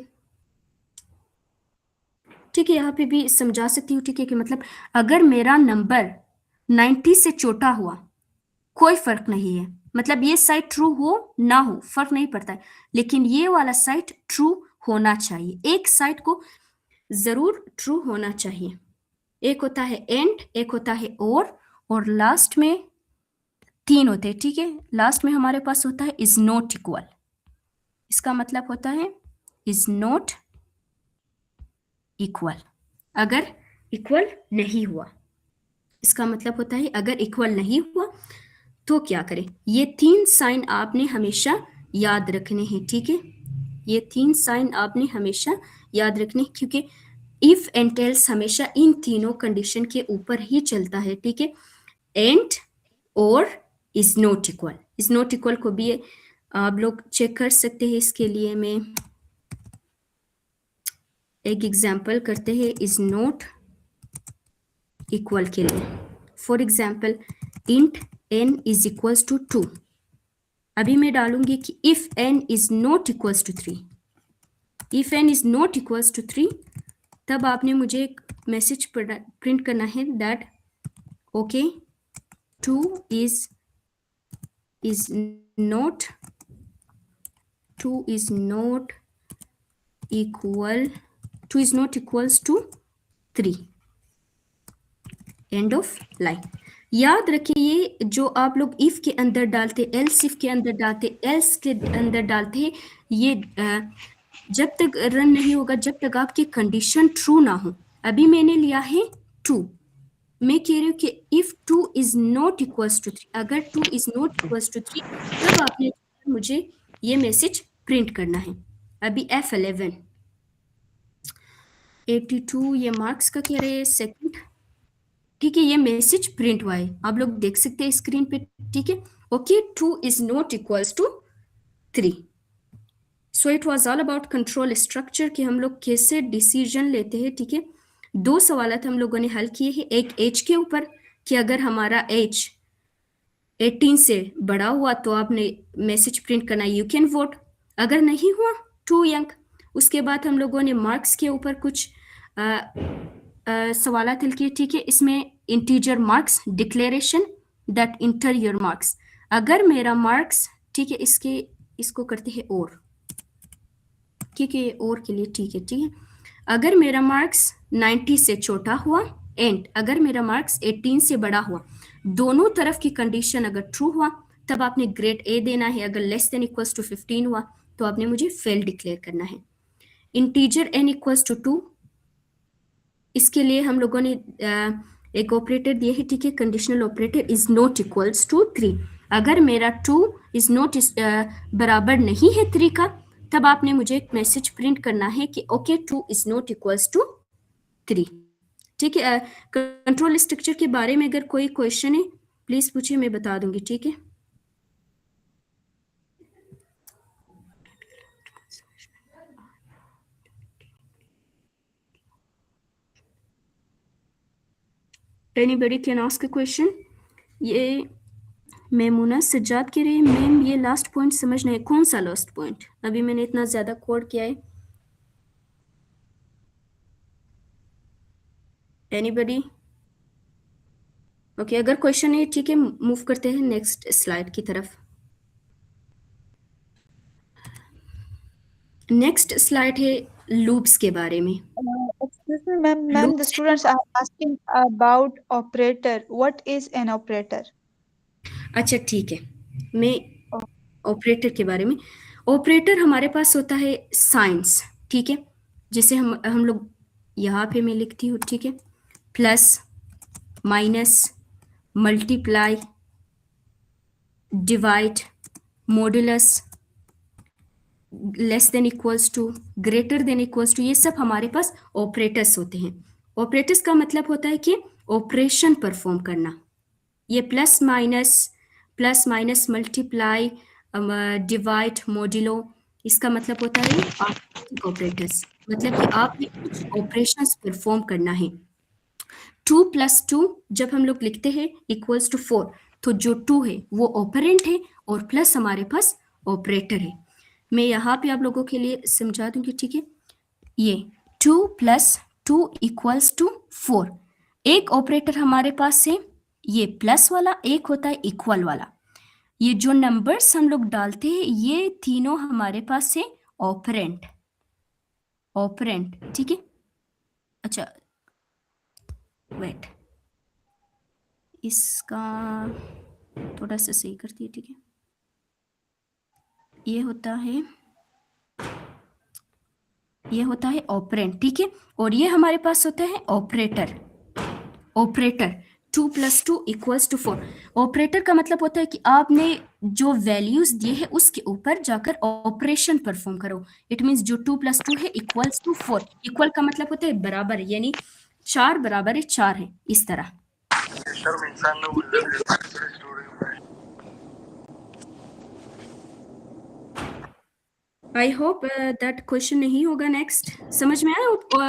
ठीक है, यहाँ पे भी समझा सकती हूँ। ठीक है, कि मतलब अगर मेरा नंबर 90 से छोटा हुआ, कोई फर्क नहीं है, मतलब ये साइड ट्रू हो ना हो फर्क नहीं पड़ता है, लेकिन ये वाला साइड ट्रू होना चाहिए। एक साइड को जरूर ट्रू होना चाहिए। एक होता है एंड, एक होता है और लास्ट में 3 होते हैं। ठीक है, लास्ट में हमारे पास होता है इज नॉट इक्वल। इसका मतलब होता है इज नॉट इक्वल, अगर इक्वल नहीं हुआ। इसका मतलब होता है अगर इक्वल नहीं हुआ तो क्या करें? ये 3 साइन आपने हमेशा याद रखने हैं। ठीक है, ये 3 साइन आपने हमेशा याद रखने, क्योंकि इफ एंड एल्स हमेशा इन तीनों कंडीशन के ऊपर ही चलता है। ठीक है, एंड और is not equal. Is not equal को भी आप लोग चेक कर सकते हैं। इसके लिए मैं एक एग्जाम्पल करते हैं इज नॉट इक्वल के लिए। For example int n is equals to 2। अभी मैं डालूंगी कि if n is not equals to 3, if n is not equals to 3, तब आपने मुझे एक मैसेज प्रिंट करना है that okay 2 is not equals to 3, end of line. याद रखिए, ये जो आप लोग इफ के अंदर डालते, एल्स इफ के अंदर डालते, एल्स के अंदर डालते, ये जब तक रन नहीं होगा, जब तक आपकी कंडीशन ट्रू ना हो। अभी मैंने लिया है 2, मैं कह रही हूँ कि if 2 is not equals to 3, अगर 2 इज नॉट इक्वल्स टू 3, तब आपने मुझे ये मैसेज प्रिंट करना है। अभी F11 82 ये मार्क्स का कह रहे हैं सेकंड। ठीक है, ये मैसेज प्रिंट हुआ है, आप लोग देख सकते हैं स्क्रीन पे। ठीक है, okay 2 is not equals to 3। So it was all about control structure कि हम लोग कैसे डिसीजन लेते हैं। ठीक है, 2 सवाल हम लोगों ने हल किए हैं। एक एज के ऊपर कि अगर हमारा एज 18 से बड़ा हुआ तो आपने मैसेज प्रिंट करना यू कैन वोट, अगर नहीं हुआ टू यंग। उसके बाद हम लोगों ने मार्क्स के ऊपर कुछ सवाल हल किए। ठीक है, इसमें integer marks declaration that inter your marks, अगर मेरा मार्क्स, ठीक है, इसको करते हैं और, ठीक है, और के लिए ठीक है, ठीक है। अगर मेरा मार्क्स 90 से छोटा हुआ एंड अगर मेरा मार्क्स 18 से बड़ा हुआ, दोनों तरफ की कंडीशन अगर ट्रू हुआ तब आपने ग्रेड ए देना है। अगर लेस देन इक्वल्स टू 15 हुआ तो आपने मुझे फेल डिक्लेयर करना है। इंटीजर n इक्वल्स टू 2, इसके लिए हम लोगों ने एक ऑपरेटर दिए है, ठीक है, conditional operator is not equals to 3। अगर मेरा 2 इज नॉट बराबर नहीं है 3 का, तब आपने मुझे एक मैसेज प्रिंट करना है कि okay 2 is not equals to 3, ठीक है। कंट्रोल स्ट्रक्चर के बारे में अगर कोई क्वेश्चन है प्लीज पूछिए, मैं बता दूंगी, ठीक है। Anybody can ask a question. ये मेमुना सज्जाद कह रही है मैम ये लास्ट पॉइंट समझ नहीं, कौन सा लास्ट पॉइंट? अभी मैंने इतना ज्यादा कोड किया है। एनीबडी? ओके, अगर क्वेश्चन है ठीक है, मूव करते हैं नेक्स्ट स्लाइड की तरफ। नेक्स्ट स्लाइड है लूप्स के बारे में। Excuse me, ma'am. The loops, students are asking about operator. What is an operator? अच्छा ठीक है, मैं ऑपरेटर के बारे में। ऑपरेटर हमारे पास होता है साइंस, ठीक है, जैसे हम लोग यहाँ पे मैं लिखती हूँ, ठीक है, plus, minus, multiply, divide, modulus, less than equals to, greater than equals to, ये सब हमारे पास ऑपरेटर्स होते हैं। ऑपरेटर्स का मतलब होता है कि ऑपरेशन परफॉर्म करना। ये plus minus multiply, divide, modulo, इसका मतलब होता है अरिथमेटिक ऑपरेटर्स, मतलब कि आपने कुछ ऑपरेशंस परफॉर्म करना है। 2 + 2 जब हम लोग लिखते हैं इक्वल्स टू 4, तो जो 2 है वो ऑपरेंट है और प्लस हमारे पास ऑपरेटर है। मैं यहाँ पे आप लोगों के लिए समझा दूंगी, ठीक है। ये 2 + 2 इक्वल्स टू 4, एक ऑपरेटर हमारे पास है ये प्लस वाला, एक होता है इक्वल वाला। ये जो नंबर्स हम लोग डालते हैं ये तीनों हमारे पास है ऑपरेंट, ठीक है। अच्छा वेट, इसका थोड़ा सा सही करती है, ठीक है। ये होता है ऑपरेंट, ठीक है, और ये हमारे पास होता है ऑपरेटर। 2 + 2 equals to 4। ऑपरेटर का मतलब होता है कि आपने जो वैल्यूज दिए हैं उसके ऊपर जाकर ऑपरेशन परफॉर्म करो। इट मींस जो 2 + 2 है इक्वल्स टू 4। इक्वल का मतलब होता है बराबर, यानी 4 बराबर है 4 है, इस तरह। आई होप दैट क्वेश्चन नहीं होगा नेक्स्ट। समझ में आया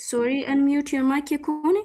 सॉरी, अनम्यूट योर माइक। ये कौन है?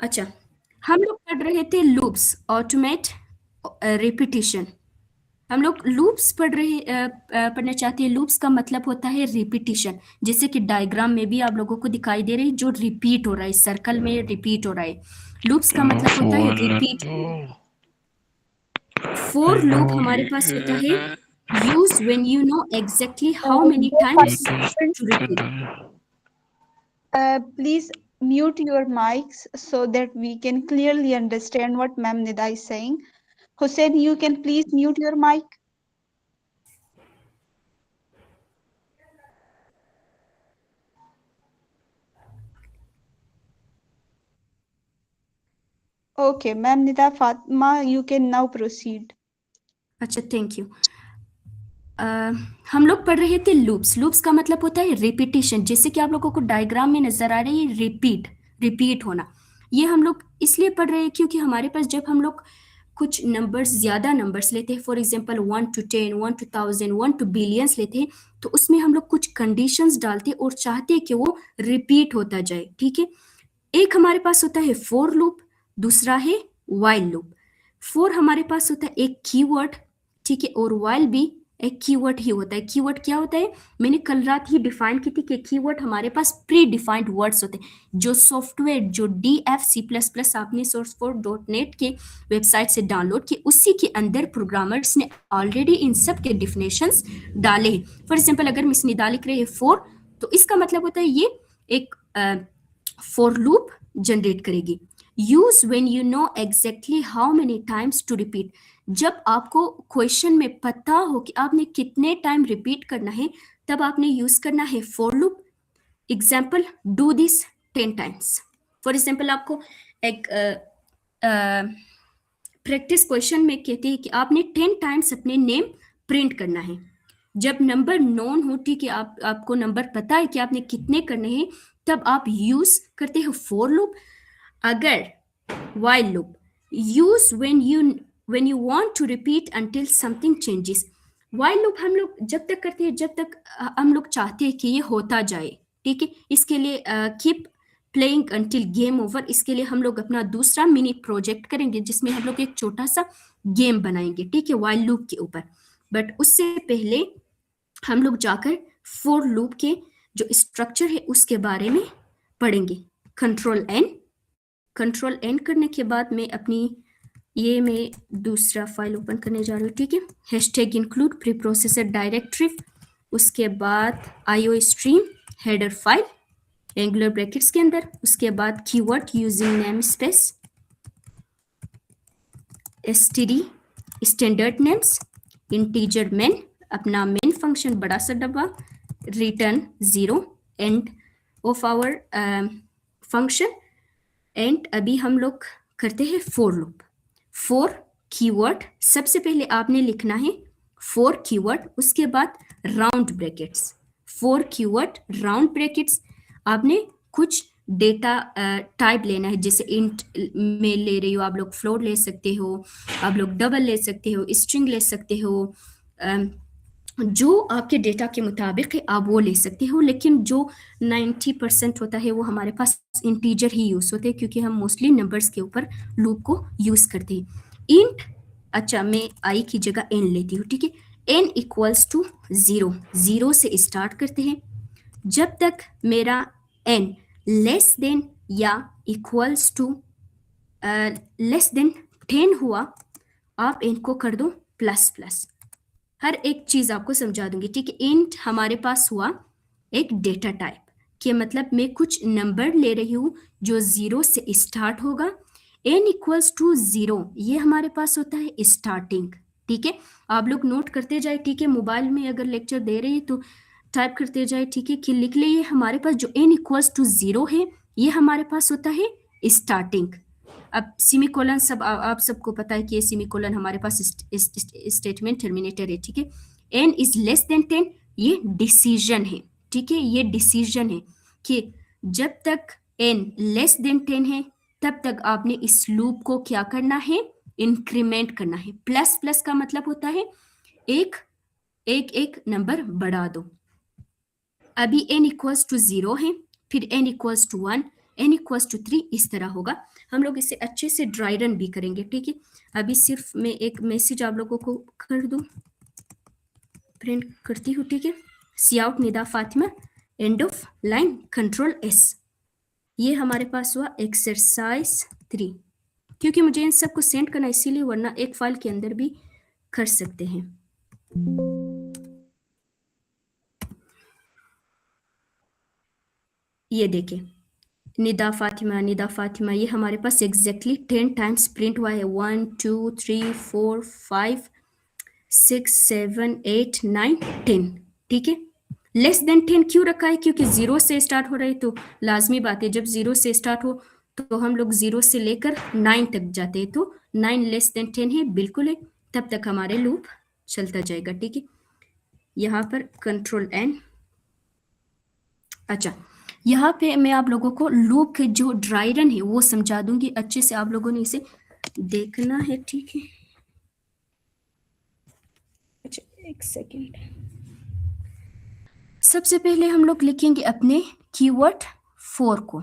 अच्छा, हम लोग पढ़ रहे थे लूप्स, ऑटोमेट, रिपीटिशन। हम लोग लूप्स पढ़ना चाहते हैं। लूप्स का मतलब होता है रिपीटिशन, जैसे कि डायग्राम में भी आप लोगों को दिखाई दे रही है, जो रिपीट हो रहा है, सर्कल में रिपीट हो रहा है। लूप्स का मतलब होता है रिपीट। फॉर लूप हमारे पास होता है use when you know exactly how many times to repeat. Please mute your mics so that we can clearly understand what Ma'am Nida is saying. Hussein, you can please mute your mic. Okay, Ma'am Nida, Fatma, you can now proceed. अच्छा, thank you. हम लोग पढ़ रहे थे loops का मतलब होता है रिपीटिशन, जैसे कि आप लोगों को डायग्राम में नजर आ रही है रिपीट होना। ये हम लोग इसलिए पढ़ रहे हैं क्योंकि हमारे पास जब हम लोग कुछ नंबर्स, ज्यादा नंबर्स लेते हैं, for example 1 to 10, 1 to 1000, 1 to billions लेते हैं, तो उसमें हम लोग कुछ कंडीशंस डालते हैं और चाहते हैं कि वो रिपीट होता जाए, ठीक है। एक हमारे पास होता है फॉर लूप, दूसरा है while लूप। फॉर हमारे पास होता है एक कीवर्ड, ठीक है, और while भी एक कीवर्ड ही होता है। कीवर्ड क्या होता है, मैंने कल रात ही डिफाइन की थी कि कीवर्ड हमारे पास प्री डिफाइंड वर्ड्स होते हैं। जो सॉफ्टवेयर जो DF C++ आपने sourceforge.net के वेबसाइट से डाउनलोड किए, उसी के अंदर प्रोग्रामर्स ने ऑलरेडी इन सब के डिफिनेशंस डाले हैं। फॉर एग्जाम्पल अगर मिस निदा लिख रही है फॉर, तो इसका मतलब होता है ये एक फॉर लूप जनरेट करेगी। Use when you know exactly how many times to repeat, जब आपको क्वेश्चन में पता हो कि आपने कितने टाइम रिपीट करना है, तब आपने यूज करना है for loop. Example, do this 10 times. For example आपको एक प्रैक्टिस क्वेश्चन में कहती है कि आपने 10 टाइम्स अपने नेम प्रिंट करना है। जब नंबर नोन हो, ठीक है, आपको नंबर पता है कि आपने कितने करने हैं, तब आप यूज करते हो फॉर लूप। अगर while loop, use when you want to repeat until something changes। while loop हम लोग जब तक करते हैं जब तक हम लोग चाहते हैं कि ये होता जाए, ठीक है। इसके लिए keep playing until game over, इसके लिए हम लोग अपना दूसरा मिनी प्रोजेक्ट करेंगे जिसमें हम लोग एक छोटा सा गेम बनाएंगे, ठीक है, while loop के ऊपर। बट उससे पहले हम लोग जाकर for loop के जो स्ट्रक्चर है उसके बारे में पढ़ेंगे। कंट्रोल एन करने के बाद मैं अपनी ये मैं दूसरा फाइल ओपन करने जा रही हूँ, ठीक है। Hashtag include preprocessor directory, उसके बाद IO stream header file angular brackets के अंदर, उसके बाद keyword using namespace std standard names integer main, अपना मेन फंक्शन बड़ा सा डब्बा, return 0 end of our function. And अभी हम लोग करते हैं फॉर लूप। फॉर कीवर्ड, सबसे पहले आपने लिखना है फॉर कीवर्ड, उसके बाद round brackets. For keyword round brackets, आपने कुछ डेटा टाइप लेना है, जैसे इंट में ले रही हो आप लोग, फ्लोट ले सकते हो, आप लोग डबल ले सकते हो, स्ट्रिंग ले सकते हो, जो आपके डेटा के मुताबिक है आप वो ले सकते हो। लेकिन जो 90% होता है वो हमारे पास इंटीजर ही यूज होते हैं, क्योंकि हम मोस्टली नंबर्स के ऊपर लूप को यूज करते हैं। इंट, अच्छा मैं आई की जगह एन लेती हूँ, ठीक है। एन इक्वल्स टू 0, 0 से स्टार्ट करते हैं। जब तक मेरा एन लेस देन या इक्वल्स टू लेस देन 10 हुआ, आप एन को कर दो प्लस प्लस। हर एक चीज आपको समझा दूंगी, ठीक है। इंट हमारे पास हुआ एक डेटा टाइप, के मतलब मैं कुछ नंबर ले रही हूँ जो 0 से स्टार्ट होगा। n इक्वल्स टू 0, ये हमारे पास होता है स्टार्टिंग, ठीक है। आप लोग नोट करते जाए, ठीक है। मोबाइल में अगर लेक्चर दे रही है तो टाइप करते जाए, ठीक है, कि लिख लिए हमारे पास जो n इक्वल्स टू 0 है, ये हमारे पास होता है स्टार्टिंग। अब सेमीकोलन सब आप सबको पता है कि ये सेमीकोलन हमारे पास स्टेटमेंट टर्मिनेटर है, ठीक है। n इज लेस देन 10, ये डिसीजन है, ठीक है, ये डिसीजन है कि जब तक n लेस देन 10 है तब तक आपने इस लूप को क्या करना है, इंक्रीमेंट करना है। प्लस प्लस का मतलब होता है एक एक एक नंबर बढ़ा दो। अभी n इक्वल्स टू 0 है, फिर n equals to 1, n equals to 3, इस तरह होगा। हम लोग इसे अच्छे से ड्राई रन भी करेंगे, ठीक है। अभी सिर्फ मैं एक मैसेज आप लोगों को कर दूं, प्रिंट करती हूँ, ठीक है। See out Nida Fatima, end of line, control S। ये हमारे पास हुआ एक्सरसाइज 3, क्योंकि मुझे इन सबको सेंड करना इसीलिए, वरना एक फाइल के अंदर भी कर सकते हैं। ये देखें, निदा फातिमा, ये हमारे पास एग्जैक्टली 10 टाइम्स प्रिंट हुआ है। 1 2 3 4 5 6 7 8 9 10, ठीक है। लेस देन 10 क्यों रखा है, क्योंकि 0 से स्टार्ट हो रहा है, तो लाजमी बात है जब 0 से स्टार्ट हो तो हम लोग 0 से लेकर 9 तक जाते हैं, तो 9 लेस देन 10 है, बिल्कुल है, तब तक हमारे लूप चलता जाएगा, ठीक है। यहाँ पर कंट्रोल N। अच्छा, यहाँ पे मैं आप लोगों को लूप के जो ड्राई रन है वो समझा दूंगी, अच्छे से आप लोगों ने इसे देखना है, ठीक है। अच्छा एक सेकेंड, सबसे पहले हम लोग लिखेंगे अपने कीवर्ड फॉर को,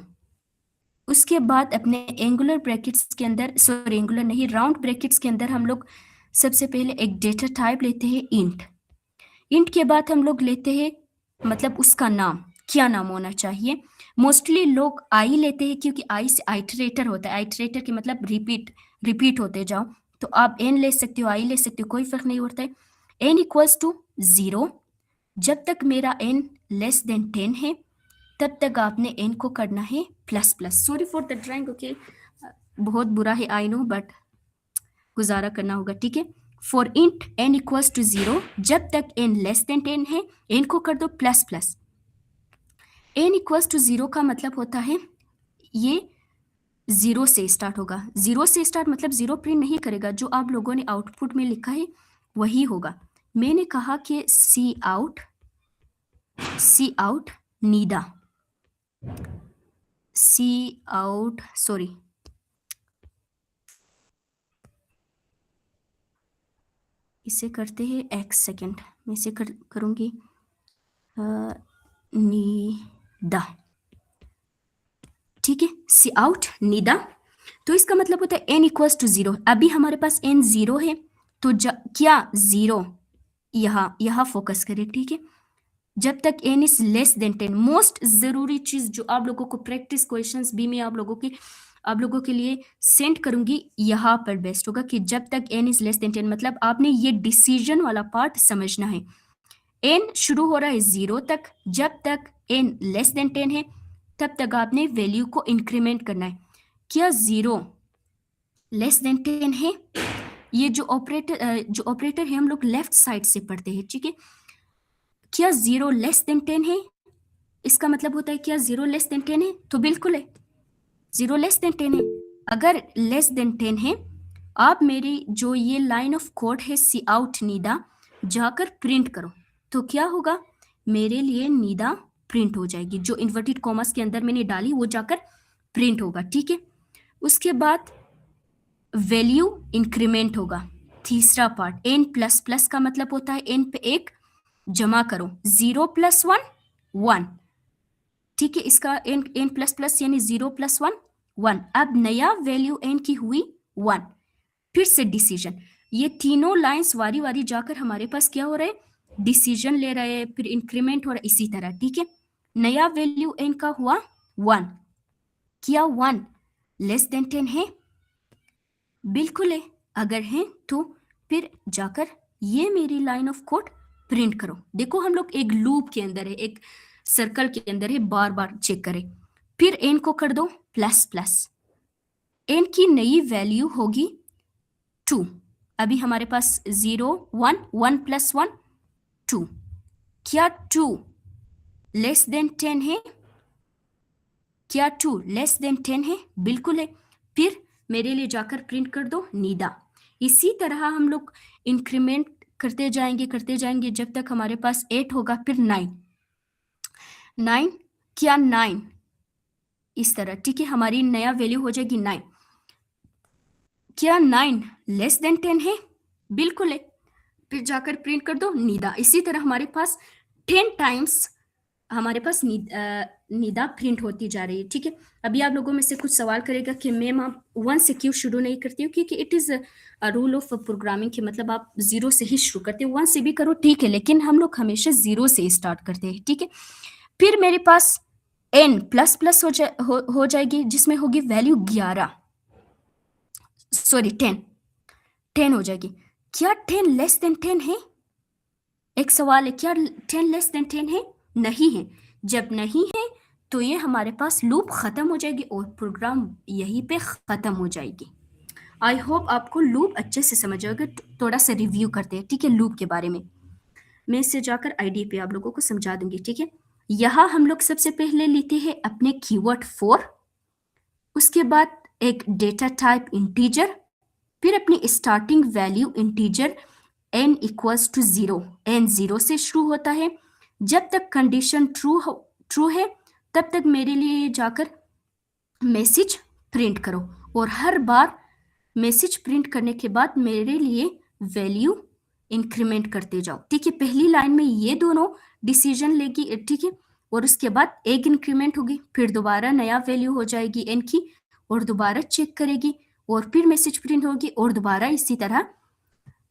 उसके बाद अपने एंगुलर ब्रैकेट्स के अंदर, सॉरी एंगुलर नहीं, राउंड ब्रैकेट्स के अंदर हम लोग सबसे पहले एक डेटा टाइप लेते हैं इंट। इंट के बाद हम लोग लेते हैं मतलब उसका नाम, क्या नाम होना चाहिए। मोस्टली लोग आई लेते हैं क्योंकि आई से आइटरेटर होता है, आइटरेटर के मतलब रिपीट होते जाओ। तो आप एन ले सकते हो, आई ले सकते हो, कोई फर्क नहीं पड़ता है। एन इक्वल्स टू 0, जब तक मेरा एन लेस देन 10 है तब तक आपने एन को करना है plus plus. Sorry for the drawing, okay, बहुत बुरा है आई नो, बट गुजारा करना होगा, ठीक है। For int n equals to 0, जब तक एन लेस देन 10 है एन को कर दो plus plus. N equals to 0 का मतलब होता है ये 0 से स्टार्ट होगा। 0 से स्टार्ट मतलब 0 प्रिंट नहीं करेगा, जो आप लोगों ने आउटपुट में लिखा है वही होगा। मैंने कहा कि सी आउट नीदा, सी आउट, सॉरी इसे करते हैं एक सेकेंड, मैं इसे करूंगी नीदा, ठीक है, सी आउट नीदा। तो इसका मतलब होता है एन इक्वल्स टू 0। अभी हमारे पास एन 0 है, तो क्या 0 यहाँ फोकस करें, ठीक है। जब तक n is less than 10, most जरूरी चीज जो आप लोगों को प्रैक्टिस क्वेश्चंस भी मैं आप लोगों के लिए सेंड करूंगी, यहाँ पर बेस्ट होगा कि जब तक एन इज लेस देन 10 मतलब आपने ये डिसीजन वाला पार्ट समझना है। एन शुरू हो रहा है 0 तक, जब तक एन लेस देन 10 है तब तक आपने वैल्यू को इंक्रीमेंट करना है। क्या 0 लेस देन 10 है? ये जो ऑपरेटर है हम लोग लेफ्ट साइड से पढ़ते हैं, ठीक है। क्या 0 लेस देन 10 है? इसका मतलब होता है क्या 0 लेस देन 10 है? तो बिल्कुल है, 0 लेस देन 10 है। अगर लेस देन 10 है, आप मेरी जो ये लाइन ऑफ कोड है सी आउट नीदा जाकर प्रिंट करो, तो क्या होगा, मेरे लिए नीदा प्रिंट हो जाएगी। जो इन्वर्टेड कॉमर्स के अंदर मैंने डाली वो जाकर प्रिंट होगा, ठीक है। उसके बाद वैल्यू इंक्रीमेंट होगा, तीसरा पार्ट। एन प्लस प्लस का मतलब होता है एन पे एक जमा करो, 0 + 1 1, ठीक है। इसका एन प्लस प्लस यानी 0 + 1 1। अब नया वैल्यू एन की हुई 1, फिर से डिसीजन। ये तीनों लाइंस वारी वारी जाकर हमारे पास क्या हो रहा है, डिसीजन ले रहे हैं, फिर इंक्रीमेंट हो रहा है, इसी तरह, ठीक है। नया वैल्यू एन का हुआ 1। क्या 1 लेस देन 10 है? बिल्कुल है। अगर है तो फिर जाकर ये मेरी लाइन ऑफ कोड प्रिंट करो। देखो हम लोग एक लूप के अंदर है, एक सर्कल के अंदर है, बार बार चेक करें। फिर एन को कर दो प्लस प्लस, एन की नई वैल्यू होगी 2। अभी हमारे पास 0 1 1 + 1 2। क्या 2 लेस देन 10 है? क्या 2 लेस देन 10 है? बिल्कुल है। फिर मेरे लिए जाकर प्रिंट कर दो नीदा। इसी तरह हम लोग इंक्रीमेंट करते जाएंगे जब तक हमारे पास 8 होगा, फिर 9। क्या 9 इस तरह, ठीक है, हमारी नया वैल्यू हो जाएगी 9। क्या 9 लेस देन 10 है? बिल्कुल है। फिर जाकर प्रिंट कर दो नीदा। इसी तरह हमारे पास 10 टाइम्स हमारे पास नीदा प्रिंट होती जा रही है, ठीक है। अभी आप लोगों में से कुछ सवाल करेगा कि मैम आप 1 से क्यों शुरू नहीं करती हो, क्योंकि it is a rule of programming के मतलब आप 0 से ही शुरू करते हो। 1 से भी करो, ठीक है, लेकिन हम लोग हमेशा 0 से स्टार्ट करते हैं, ठीक है। फिर मेरे पास n प्लस प्लस हो जाएगी, जिसमें होगी वैल्यू 11, सॉरी 10 हो जाएगी। क्या 10 लेस देन 10 है? एक सवाल है, क्या 10 लेस देन 10 है? नहीं है। जब नहीं है तो ये हमारे पास लूप खत्म हो जाएगी और प्रोग्राम यहीं पे खत्म हो जाएगी। आई होप आपको लूप अच्छे से समझ आएगा। थोड़ा सा रिव्यू करते हैं, ठीक है, लूप के बारे में। मैं इससे जाकर आईडी पे आप लोगों को समझा दूंगी, ठीक है। यहाँ हम लोग सबसे पहले लेते हैं अपने कीवर्ड 4, उसके बाद एक डेटा टाइप इंटीजर, फिर अपनी starting value integer n equals to 0। n 0 से शुरू होता है। जब तक कंडीशन ट्रू है तब तक मेरे लिए जाकर मैसेज प्रिंट करो, और हर बार मैसेज प्रिंट करने के बाद मेरे लिए वैल्यू इंक्रीमेंट करते जाओ, ठीक है। पहली लाइन में ये दोनों डिसीजन लेगी, ठीक है। और उसके बाद एक इंक्रीमेंट होगी, फिर दोबारा नया वैल्यू हो जाएगी n की और दोबारा चेक करेगी और फिर मैसेज प्रिंट होगी और दोबारा इसी तरह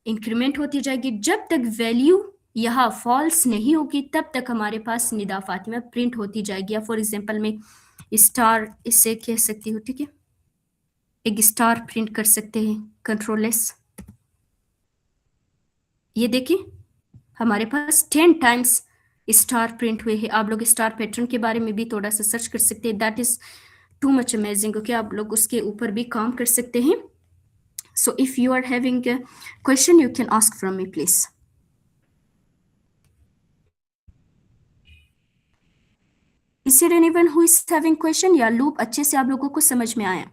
इंक्रीमेंट होती जाएगी जब तक वैल्यू यहाँ फॉल्स नहीं होगी, तब तक हमारे पास निदा फातिमा प्रिंट होती जाएगी। या फॉर एग्जांपल मैं स्टार इससे कह सकती हूँ, ठीक है, एक स्टार प्रिंट कर सकते हैं कंट्रोल एस। ये देखिए हमारे पास 10 टाइम्स स्टार प्रिंट हुए हैं। आप लोग स्टार पैटर्न के बारे में भी थोड़ा सा सर्च कर सकते हैं, that is too much amazing. Okay, आप लोग उसके ऊपर भी काम कर सकते हैं। So if you are having a question, you can ask from me, please. Is there anyone who is having question? या लूप अच्छे से आप लोगों को समझ में आया?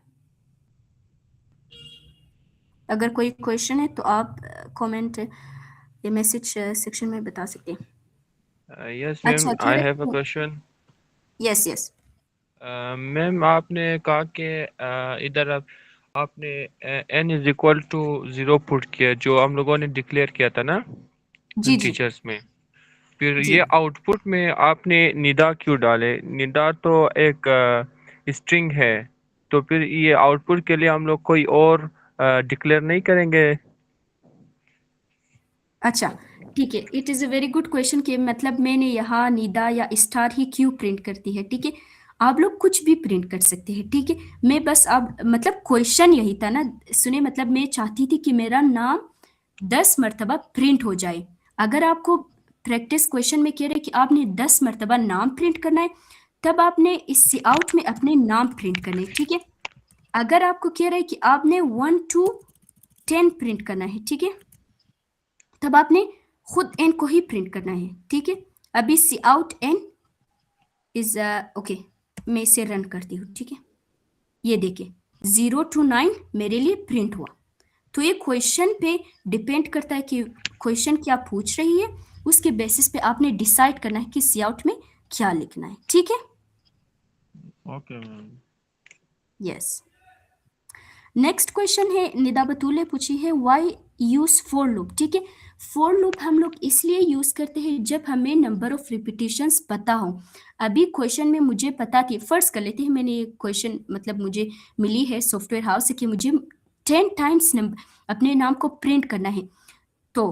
अगर कोई क्वेश्चन है तो आप कमेंट या मैसेज सेक्शन में बता सकते हैं। Yes, ma'am, अच्छा, I have a question. Yes yes ma'am, आपने कहा कि इधर आपने n इज इक्वल टू 0 पुट किया, जो हम लोगों ने डिक्लेयर किया था ना जी जी टीचर्स में। फिर जी ये आउटपुट में आपने निदा क्यों डाले? निदा तो एक स्ट्रिंग है, तो फिर ये आउटपुट के लिए हम लोग कोई और डिक्लेयर नहीं करेंगे? अच्छा ठीक है, it is a very good question कि मतलब मैंने यहाँ निदा या स्टार ही क्यों प्रिंट करती है। ठीक है, आप लोग कुछ भी प्रिंट कर सकते हैं। ठीक है, मैं बस अब मतलब क्वेश्चन यही था ना, सुने, मतलब मैं चाहती थी कि मेरा नाम 10 मरतबा प्रिंट हो जाए। अगर आपको प्रैक्टिस क्वेश्चन में कह रहे कि आपने 10 मरतबा नाम प्रिंट करना है, तब आपने इस आउट में अपने नाम प्रिंट करने। ठीक है, अगर आपको कह रहे कि आपने 1 to 10 प्रिंट करना है, ठीक है, तब आपने खुद n को ही प्रिंट करना है। ठीक है, अभी सी आउट n इज ओके, मैं इसे रन करती हूँ। ठीक है, ये देखिए 0 to 9 मेरे लिए प्रिंट हुआ। तो ये क्वेश्चन पे डिपेंड करता है कि क्वेश्चन क्या पूछ रही है, उसके बेसिस पे आपने डिसाइड करना है कि सी आउट में क्या लिखना है। ठीक है, okay ma'am. Yes. Next question है, निदा बतूल ने पूछी है, व्हाई यूज फॉर लूप। ठीक है, फॉर लूप हम लोग इसलिए यूज करते हैं जब हमें नंबर ऑफ रिपीटिशंस पता हो। अभी क्वेश्चन में मुझे पता थी, फर्स्ट कर लेते हैं, मैंने ये क्वेश्चन मतलब मुझे मिली है सॉफ्टवेयर हाउस से कि मुझे 10 टाइम्स अपने नाम को प्रिंट करना है। तो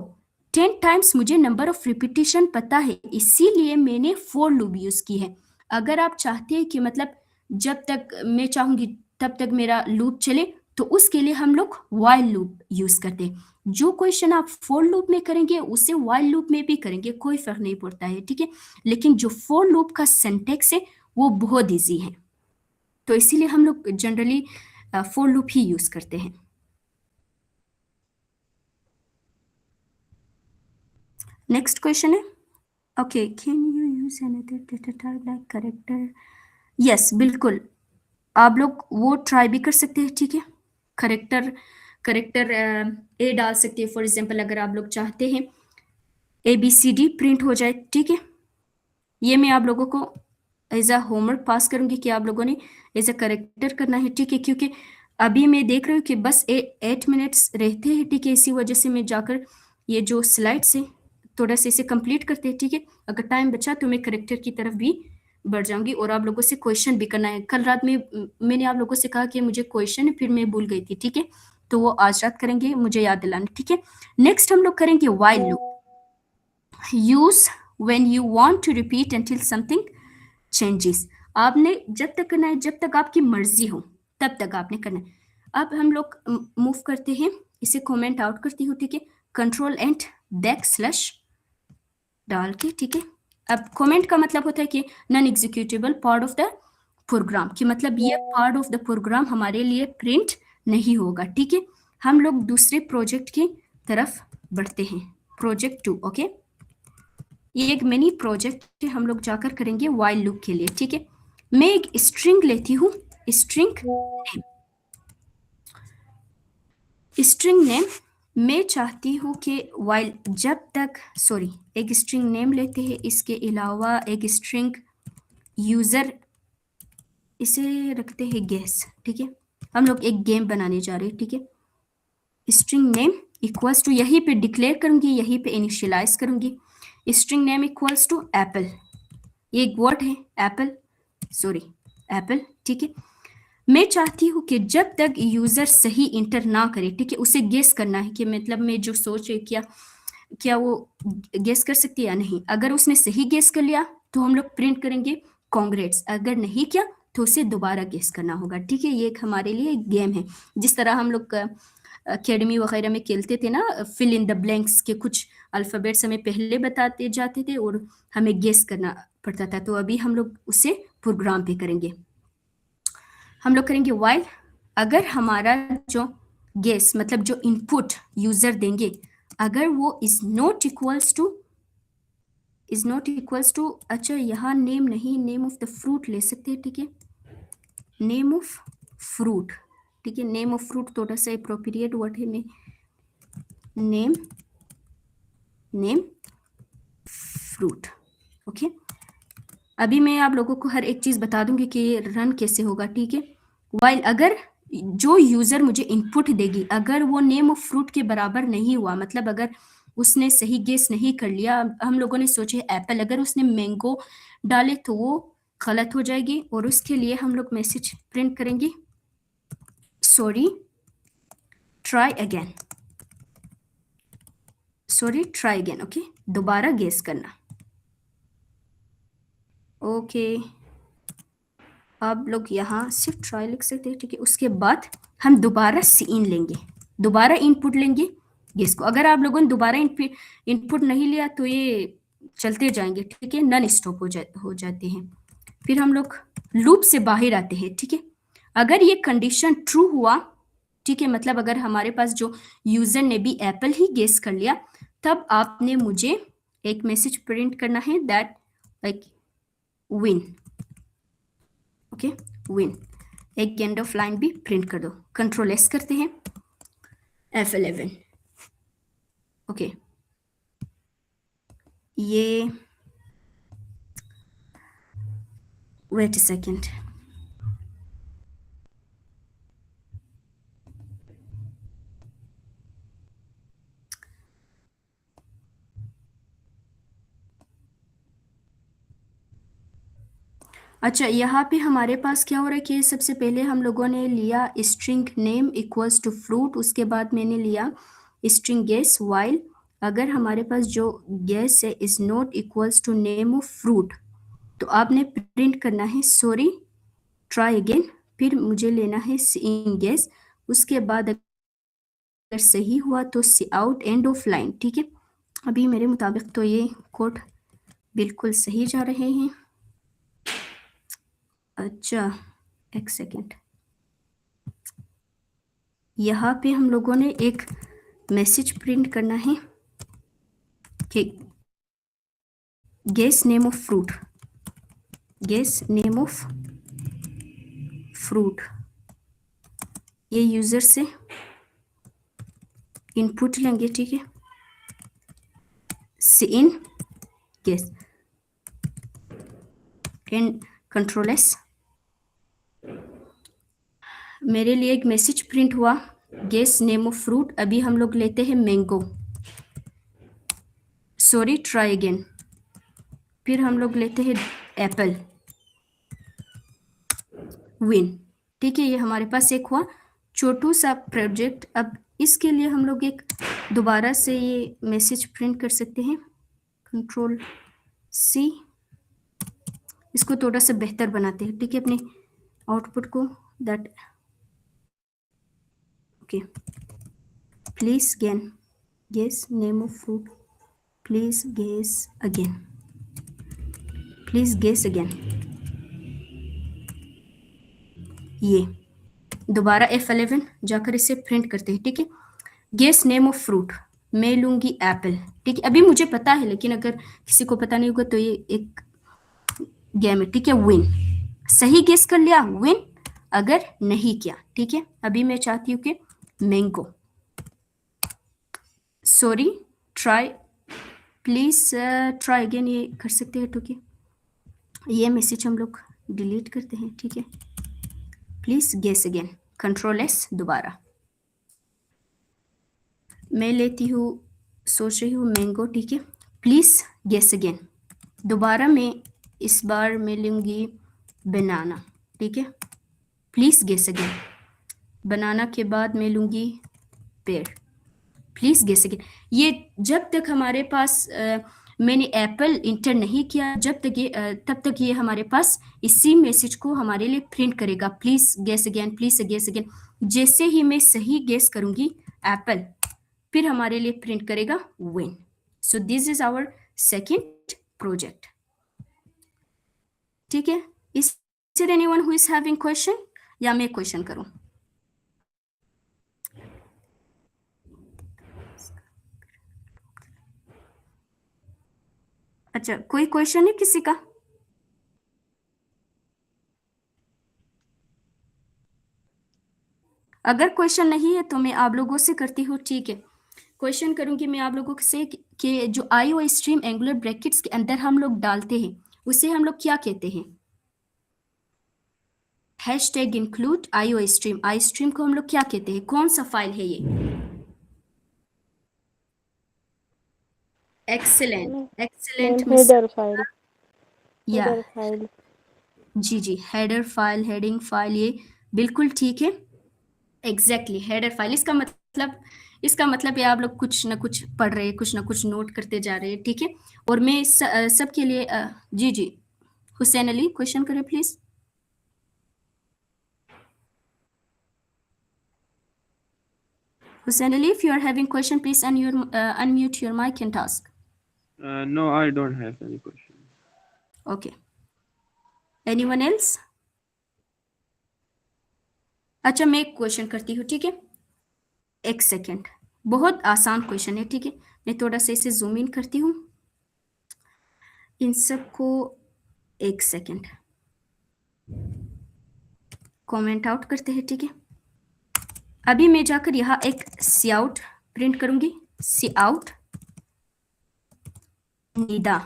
10 टाइम्स मुझे नंबर ऑफ रिपीटिशन पता है, इसीलिए मैंने फॉर लूप यूज की है। अगर आप चाहते हैं कि मतलब जब तक मैं चाहूंगी तब तक मेरा लूप चले, तो उसके लिए हम लोग व्हाइल लूप यूज करते हैं। जो क्वेश्चन आप फॉर लूप में करेंगे उसे व्हाइल लूप में भी करेंगे, कोई फर्क नहीं पड़ता है। ठीक है, लेकिन जो फॉर लूप का सिंटैक्स है वो बहुत इजी है, तो इसीलिए हम लोग generally for loop he use करते हैं। नेक्स्ट क्वेश्चन है, okay, can you use another data type like character? Yes, बिल्कुल, आप लोग वो ट्राई भी कर सकते हैं। ठीक है, करेक्टर ए डाल सकते हैं। फॉर एग्जांपल अगर आप लोग चाहते हैं ABCD प्रिंट हो जाए, ठीक है, ये मैं आप लोगों को एज अ होमवर्क पास करूंगी कि आप लोगों ने एज अ करेक्टर करना है। ठीक है, क्योंकि अभी मैं देख रही हूँ कि बस 8 मिनट्स रहते हैं। ठीक है, इसी वजह से मैं जाकर ये जो स्लाइड्स है थोड़ा सा इसे कंप्लीट करते हैं। ठीक है, अगर टाइम बचा तो मैं करेक्टर की तरफ भी बढ़ जाऊंगी और आप लोगों से क्वेश्चन भी करना है। कल रात में मैंने आप लोगों से कहा कि मुझे क्वेश्चन है, फिर मैं भूल गई थी। ठीक है, तो वो आज रात करेंगे, मुझे याद दिलाना। ठीक है, नेक्स्ट हम लोग करेंगे while loop. Use when you want to repeat until something changes. आपने जब तक करना है जब तक आपकी मर्जी हो, तब तक आपने करना है। अब हम लोग मूव करते हैं, इसे कमेंट आउट करती हूँ। ठीक है, कंट्रोल एंड बैक स्लैश डाल के। ठीक है, अब कमेंट का मतलब होता है कि non executable part of the program, कि मतलब ये पार्ट ऑफ द प्रोग्राम हमारे लिए प्रिंट नहीं होगा। ठीक है, हम लोग दूसरे प्रोजेक्ट की तरफ बढ़ते हैं, प्रोजेक्ट 2। ओके, ये एक मिनी प्रोजेक्ट है, हम लोग जाकर करेंगे व्हाइल लूप के लिए। ठीक है, मैं एक स्ट्रिंग लेती हूँ, स्ट्रिंग नेम मैं चाहती हूँ कि व्हाइल जब तक एक स्ट्रिंग नेम लेते हैं, इसके अलावा एक स्ट्रिंग यूजर इसे रखते हैं गेस। ठीक है, हम लोग एक गेम बनाने जा रहे हैं। ठीक है, स्ट्रिंग नेम इक्वल्स टू, यहीं पे डिक्लेयर करूंगी, यहीं पे इनिशियलाइज करूंगी, string name equals to apple. एक वर्ड है एप्पल, सॉरी एप्पल, ठीक है। मैं चाहती हूँ कि जब तक यूजर सही इंटर ना करे, ठीक है, उसे गेस करना है कि मतलब मैं जो सोच रही क्या वो गेस कर सकती है या नहीं। अगर उसने सही गेस कर लिया तो हम लोग प्रिंट करेंगे कॉन्ग्रेट्स, अगर नहीं किया तो उसे दोबारा गेस करना होगा, ठीक है। ये एक हमारे लिए एक गेम है, जिस तरह हम लोग अकेडमी वगैरह में खेलते थे ना, फिल इन द ब्लैंक्स के कुछ अल्फ़ाबेट्स हमें पहले बताते जाते थे और हमें गेस करना पड़ता था। तो अभी हम लोग उसे प्रोग्राम पे करेंगे। हम लोग करेंगे वाइल अगर हमारा जो गेस मतलब जो इनपुट यूजर देंगे अगर वो इज नॉट इक्वल्स टू अच्छा यहाँ नेम नहीं, नेम ऑफ द फ्रूट ले सकते हैं, ठीक है, नेम ऑफ फ्रूट, ठीक है। नेम ऑफ फ्रूट थोड़ा सा अप्रोप्रिएट वर्ड है, मैं नेम फ्रूट, ओके। अभी मैं आप लोगों को हर एक चीज बता दूंगी कि ये रन कैसे होगा, ठीक है। वाइल अगर जो यूजर मुझे इनपुट देगी अगर वो नेम ऑफ फ्रूट के बराबर नहीं हुआ, मतलब अगर उसने सही गेस नहीं कर लिया, हम लोगों ने सोचे एप्पल, अगर उसने मैंगो डाले तो वो गलत हो जाएगी और उसके लिए हम लोग मैसेज प्रिंट करेंगे सॉरी ट्राई अगेन, ओके, दोबारा गेस करना, ओके। आप लोग यहाँ सिर्फ ट्राई लिख सकते हैं, ठीक है। उसके बाद हम दोबारा सीन लेंगे, दोबारा इनपुट लेंगे गेस को। अगर आप लोगों ने दोबारा इनपुट नहीं लिया तो ये चलते जाएंगे, ठीक है, नॉन स्टॉप हो जाते हैं। फिर हम लोग लूप से बाहर आते हैं, ठीक है। अगर ये कंडीशन ट्रू हुआ, ठीक है, मतलब अगर हमारे पास जो यूजर ने भी एप्पल ही गेस कर लिया, तब आपने मुझे एक मैसेज प्रिंट करना है that like win, okay, win. एक एंड ऑफ लाइन भी प्रिंट कर दो। कंट्रोल एस करते हैं, F11, ओके। ये वेट अ सेकेंड, अच्छा यहाँ पे हमारे पास क्या हो रहा है कि सबसे पहले हम लोगों ने लिया string name equals to fruit, उसके बाद मैंने लिया स्ट्रिंग गेस वाइल अगर हमारे पास जो गेस है is not equals to name of fruit, तो आपने प्रिंट करना है सॉरी ट्राई अगेन, फिर मुझे लेना है इन गेस, उसके बाद अगर सही हुआ तो सी आउट एंड ऑफ लाइन, ठीक है। अभी मेरे मुताबिक तो ये कोड बिल्कुल सही जा रहे हैं। अच्छा एक सेकेंड, यहाँ पे हम लोगों ने एक मैसेज प्रिंट करना है कि guess name of fruit, guess name of fruit, ये यूजर से इनपुट लेंगे, ठीक है, cin guess and control S. मेरे लिए एक मैसेज प्रिंट हुआ गेस नेम ऑफ फ्रूट, अभी हम लोग लेते हैं मैंगो, सॉरी ट्राई अगेन, फिर हम लोग लेते हैं एप्पल, विन, ठीक है। ये हमारे पास एक हुआ छोटू सा प्रोजेक्ट। अब इसके लिए हम लोग एक दोबारा से ये मैसेज प्रिंट कर सकते हैं, कंट्रोल सी, इसको थोड़ा सा बेहतर बनाते हैं, ठीक है, अपने आउटपुट को that okay. Please guess name of fruit, please guess again, please guess again, ये दोबारा F11 जाकर इसे प्रिंट करते हैं, ठीक है। गेस नेम ऑफ फ्रूट, मैं लूंगी एप्पल, ठीक है। अभी मुझे पता है लेकिन अगर किसी को पता नहीं होगा तो ये एक गेम है, ठीक है। विन, सही गेस कर लिया विन, अगर नहीं किया, ठीक है। अभी मैं चाहती हूँ कि mango, sorry try, please try again, ये कर सकते हैं, ठीक है। ये मैसेज हम लोग डिलीट करते हैं, ठीक है। Please guess again, control S दोबारा, मैं लेती हूँ, सोच रही हूँ मैंगो, ठीक है। प्लीज गेस अगेन, दोबारा मैं इस बार मैं लूँगी बनाना, ठीक है। Please guess again. बनाना के बाद मैं लूँगी पेड़। Please guess again. ये जब तक हमारे पास मैंने एप्पल इंटर नहीं किया, जब तक ये तब तक ये हमारे पास इसी मैसेज को हमारे लिए प्रिंट करेगा। Please guess again, please guess again. जैसे ही मैं सही गेस करूँगी एप्पल, फिर हमारे लिए प्रिंट करेगा win. So this is our second project, ठीक है। Is there anyone who is having question, या मैं क्वेश्चन करूं? अच्छा, कोई क्वेश्चन है किसी का? अगर क्वेश्चन नहीं है तो मैं आप लोगों से करती हूँ, ठीक है। क्वेश्चन करूंगी मैं आप लोगों से कि जो IO स्ट्रीम एंगुलर ब्रैकेट्स के अंदर हम लोग डालते हैं उसे हम लोग क्या कहते हैं? Hashtag include IO stream. I stream को हम लोग क्या कहते हैं? कौन सा फाइल है ये? Excellent, excellent miss. Header file, या हेडर फाइल। जी जी, हेडर फाइल, हेडिंग फाइल, ये बिल्कुल ठीक है। Exactly header file. इसका मतलब ये आप लोग कुछ ना कुछ पढ़ रहे हैं, कुछ ना कुछ नोट करते जा रहे हैं, ठीक है। और मैं सबके लिए जी जी, हुसैन अली क्वेश्चन करें please. Hussein Ali, if you are having question, please unmute your mic and ask. No, I don't have any question. Okay. Anyone else? अच्छा, मैं एक क्वेश्चन करती हूँ, ठीक है। एक सेकेंड, बहुत आसान क्वेश्चन है, ठीक है। मैं थोड़ा सा इसे जूम इन करती हूँ इन सबको। एक सेकेंड, कमेंट आउट करते हैं, ठीक है। अभी मैं जाकर यहाँ एक सी आउट प्रिंट करूंगी, सी आउट निदा।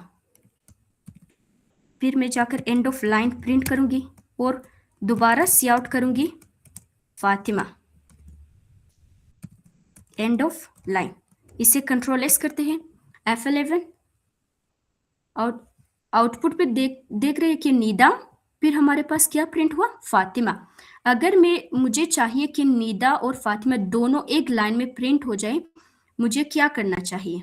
फिर मैं जाकर एंड ऑफ लाइन प्रिंट करूंगी और दोबारा सी आउट करूंगी फातिमा, एंड ऑफ लाइन। इसे कंट्रोल एस करते हैं, F11। और आउटपुट पे देख रहे हैं कि निदा, फिर हमारे पास क्या प्रिंट हुआ? फातिमा। अगर मुझे चाहिए कि निदा और फातिमा दोनों एक लाइन में प्रिंट हो जाए, मुझे क्या करना चाहिए?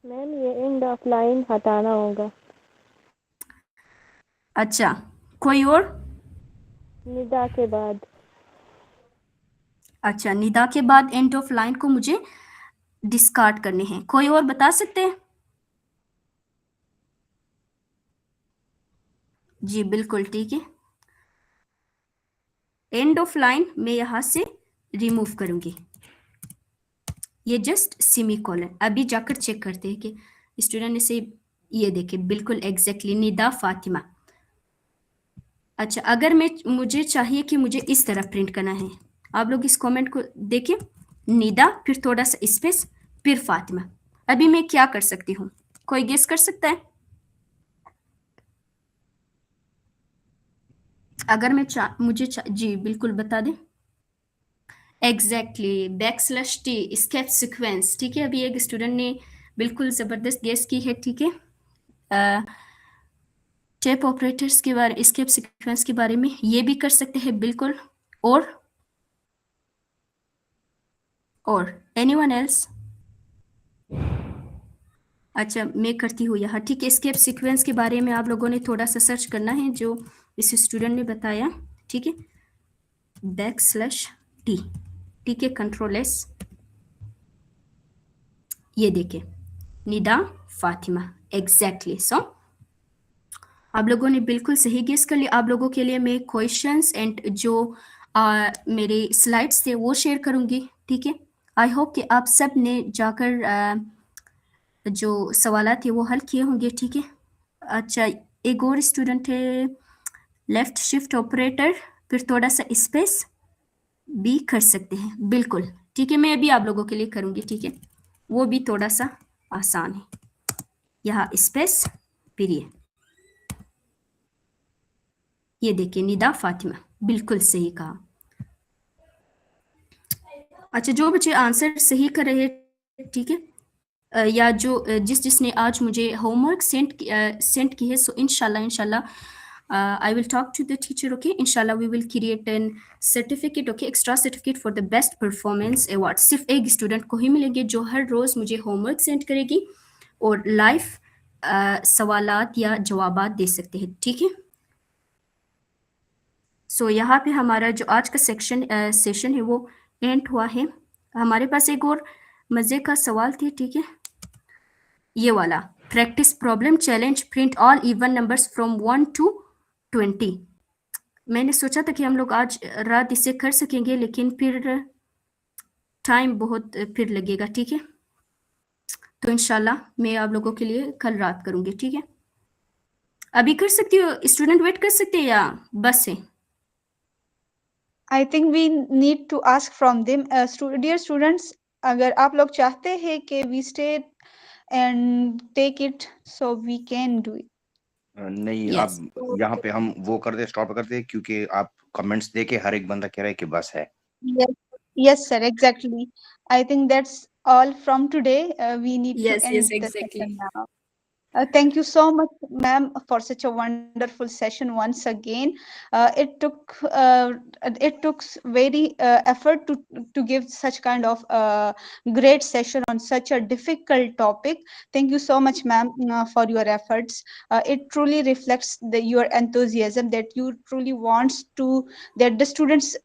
मैम ये एंड ऑफ लाइन हटाना होगा। अच्छा, कोई और? निदा के बाद। अच्छा, निदा के बाद एंड ऑफ लाइन को मुझे डिस्कार्ड करने हैं। कोई और बता सकते हैं? जी बिल्कुल ठीक है। एंड ऑफ लाइन मैं यहां से रिमूव करूंगी, ये जस्ट सेमीकोलन। अभी जाकर चेक करते हैं कि स्टूडेंट ने से, ये देखे बिल्कुल एग्जैक्टली निदा फातिमा। अच्छा, अगर मुझे चाहिए कि मुझे इस तरह प्रिंट करना है, आप लोग इस कमेंट को देखिए, निदा फिर थोड़ा सा स्पेस फिर फातिमा। अभी मैं क्या कर सकती हूँ? कोई गेस कर सकता है? अगर जी बिल्कुल बता दें। Exactly backslash T escape sequence, ठीक है। अभी एक स्टूडेंट ने बिल्कुल जबरदस्त गेस की है, ठीक है। टेप ऑपरेटर्स के बारे, स्केप सीक्वेंस के बारे में ये भी कर सकते हैं बिल्कुल। और एनीवन एल्स? अच्छा, मैं करती हूँ यहाँ, ठीक है। स्केप सीक्वेंस के बारे में आप लोगों ने थोड़ा सा सर्च करना है, जो इस स्टूडेंट ने बताया, ठीक है। बैकस्लैश टी, ठीक है, कंट्रोल एस। ये देखिए निदा फातिमा, एग्जैक्टली। सो आप लोगों ने बिल्कुल सही गेस कर लिया। आप लोगों के लिए मैं क्वेश्चंस एंड जो मेरे स्लाइड्स थे वो शेयर करूंगी, ठीक है। आई होप कि आप सब ने जाकर जो सवाल थे वो हल किए होंगे, ठीक है। अच्छा, एक और स्टूडेंट है, लेफ्ट शिफ्ट ऑपरेटर फिर थोड़ा सा स्पेस भी कर सकते हैं, बिल्कुल ठीक है। मैं अभी आप लोगों के लिए करूंगी, ठीक है। वो भी थोड़ा सा आसान है, यहाँ स्पेस फिर ये देखिए निदा फातिमा, बिल्कुल सही कहा। अच्छा, जो बच्चे आंसर सही कर रहे हैं, ठीक है, या जो जिसने आज मुझे होमवर्क सेंड की है, सो इंशाल्लाह I will talk to the teacher, okay? Inshallah, we will create an certificate, okay? Extra certificate for the best performance award. सिर्फ एक स्टूडेंट को ही मिलेंगे जो हर रोज़ मुझे होमवर्क सेंड करेगी और लाइव सवालात या जवाबात दे सकते हैं, ठीक है? सो यहाँ पे हमारा जो आज का सेशन है वो एंड हुआ है। हमारे पास एक और मज़े का सवाल थी, ठीक है? ये वाला, practice problem challenge, print all even numbers from 1 to 20। मैंने सोचा था कि हम लोग आज रात इसे कर सकेंगे, लेकिन फिर टाइम बहुत फिर लगेगा, ठीक है? तो इंशाल्लाह मैं आप लोगों के लिए कल रात करूँगी, ठीक है? अभी कर सकती हो? स्टूडेंट वेट कर सकते हैं या बस है? I think we need to ask from them, dear students, अगर आप लोग चाहते हैं कि we stay and take it, so we can do it. नहीं, Yes. अब यहाँ पे हम वो कर दे, स्टॉप कर दे, क्योंकि आप कमेंट्स देके हर एक बंदा कह रहा है कि बस है। Yes, yes, sir, exactly. I think that's all from today. We need Yes, to end yes, the exactly. session now. Thank you so much, ma'am, for such a wonderful session once again. It took very effort to give such kind of great session on such a difficult topic. Thank you so much, ma'am, for your efforts. It truly reflects your enthusiasm that you truly wants to that the students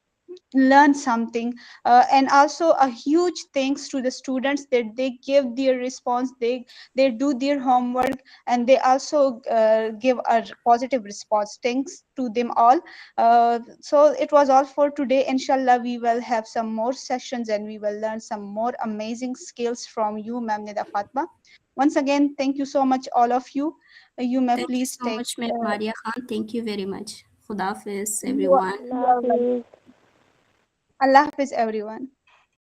learn something, and also a huge thanks to the students that they give their response, they do their homework, and they also give a positive response. Thanks to them all. So it was all for today. Inshallah, we will have some more sessions and we will learn some more amazing skills from you, ma'am Nida Fatma. Once again, thank you so much, all of you. You may Thank you please so take much, Ms. Maria Khan. Thank you very much. Khuda Hafiz, you are- everyone. you are welcome. Hafiz. Allah Hafiz, everyone.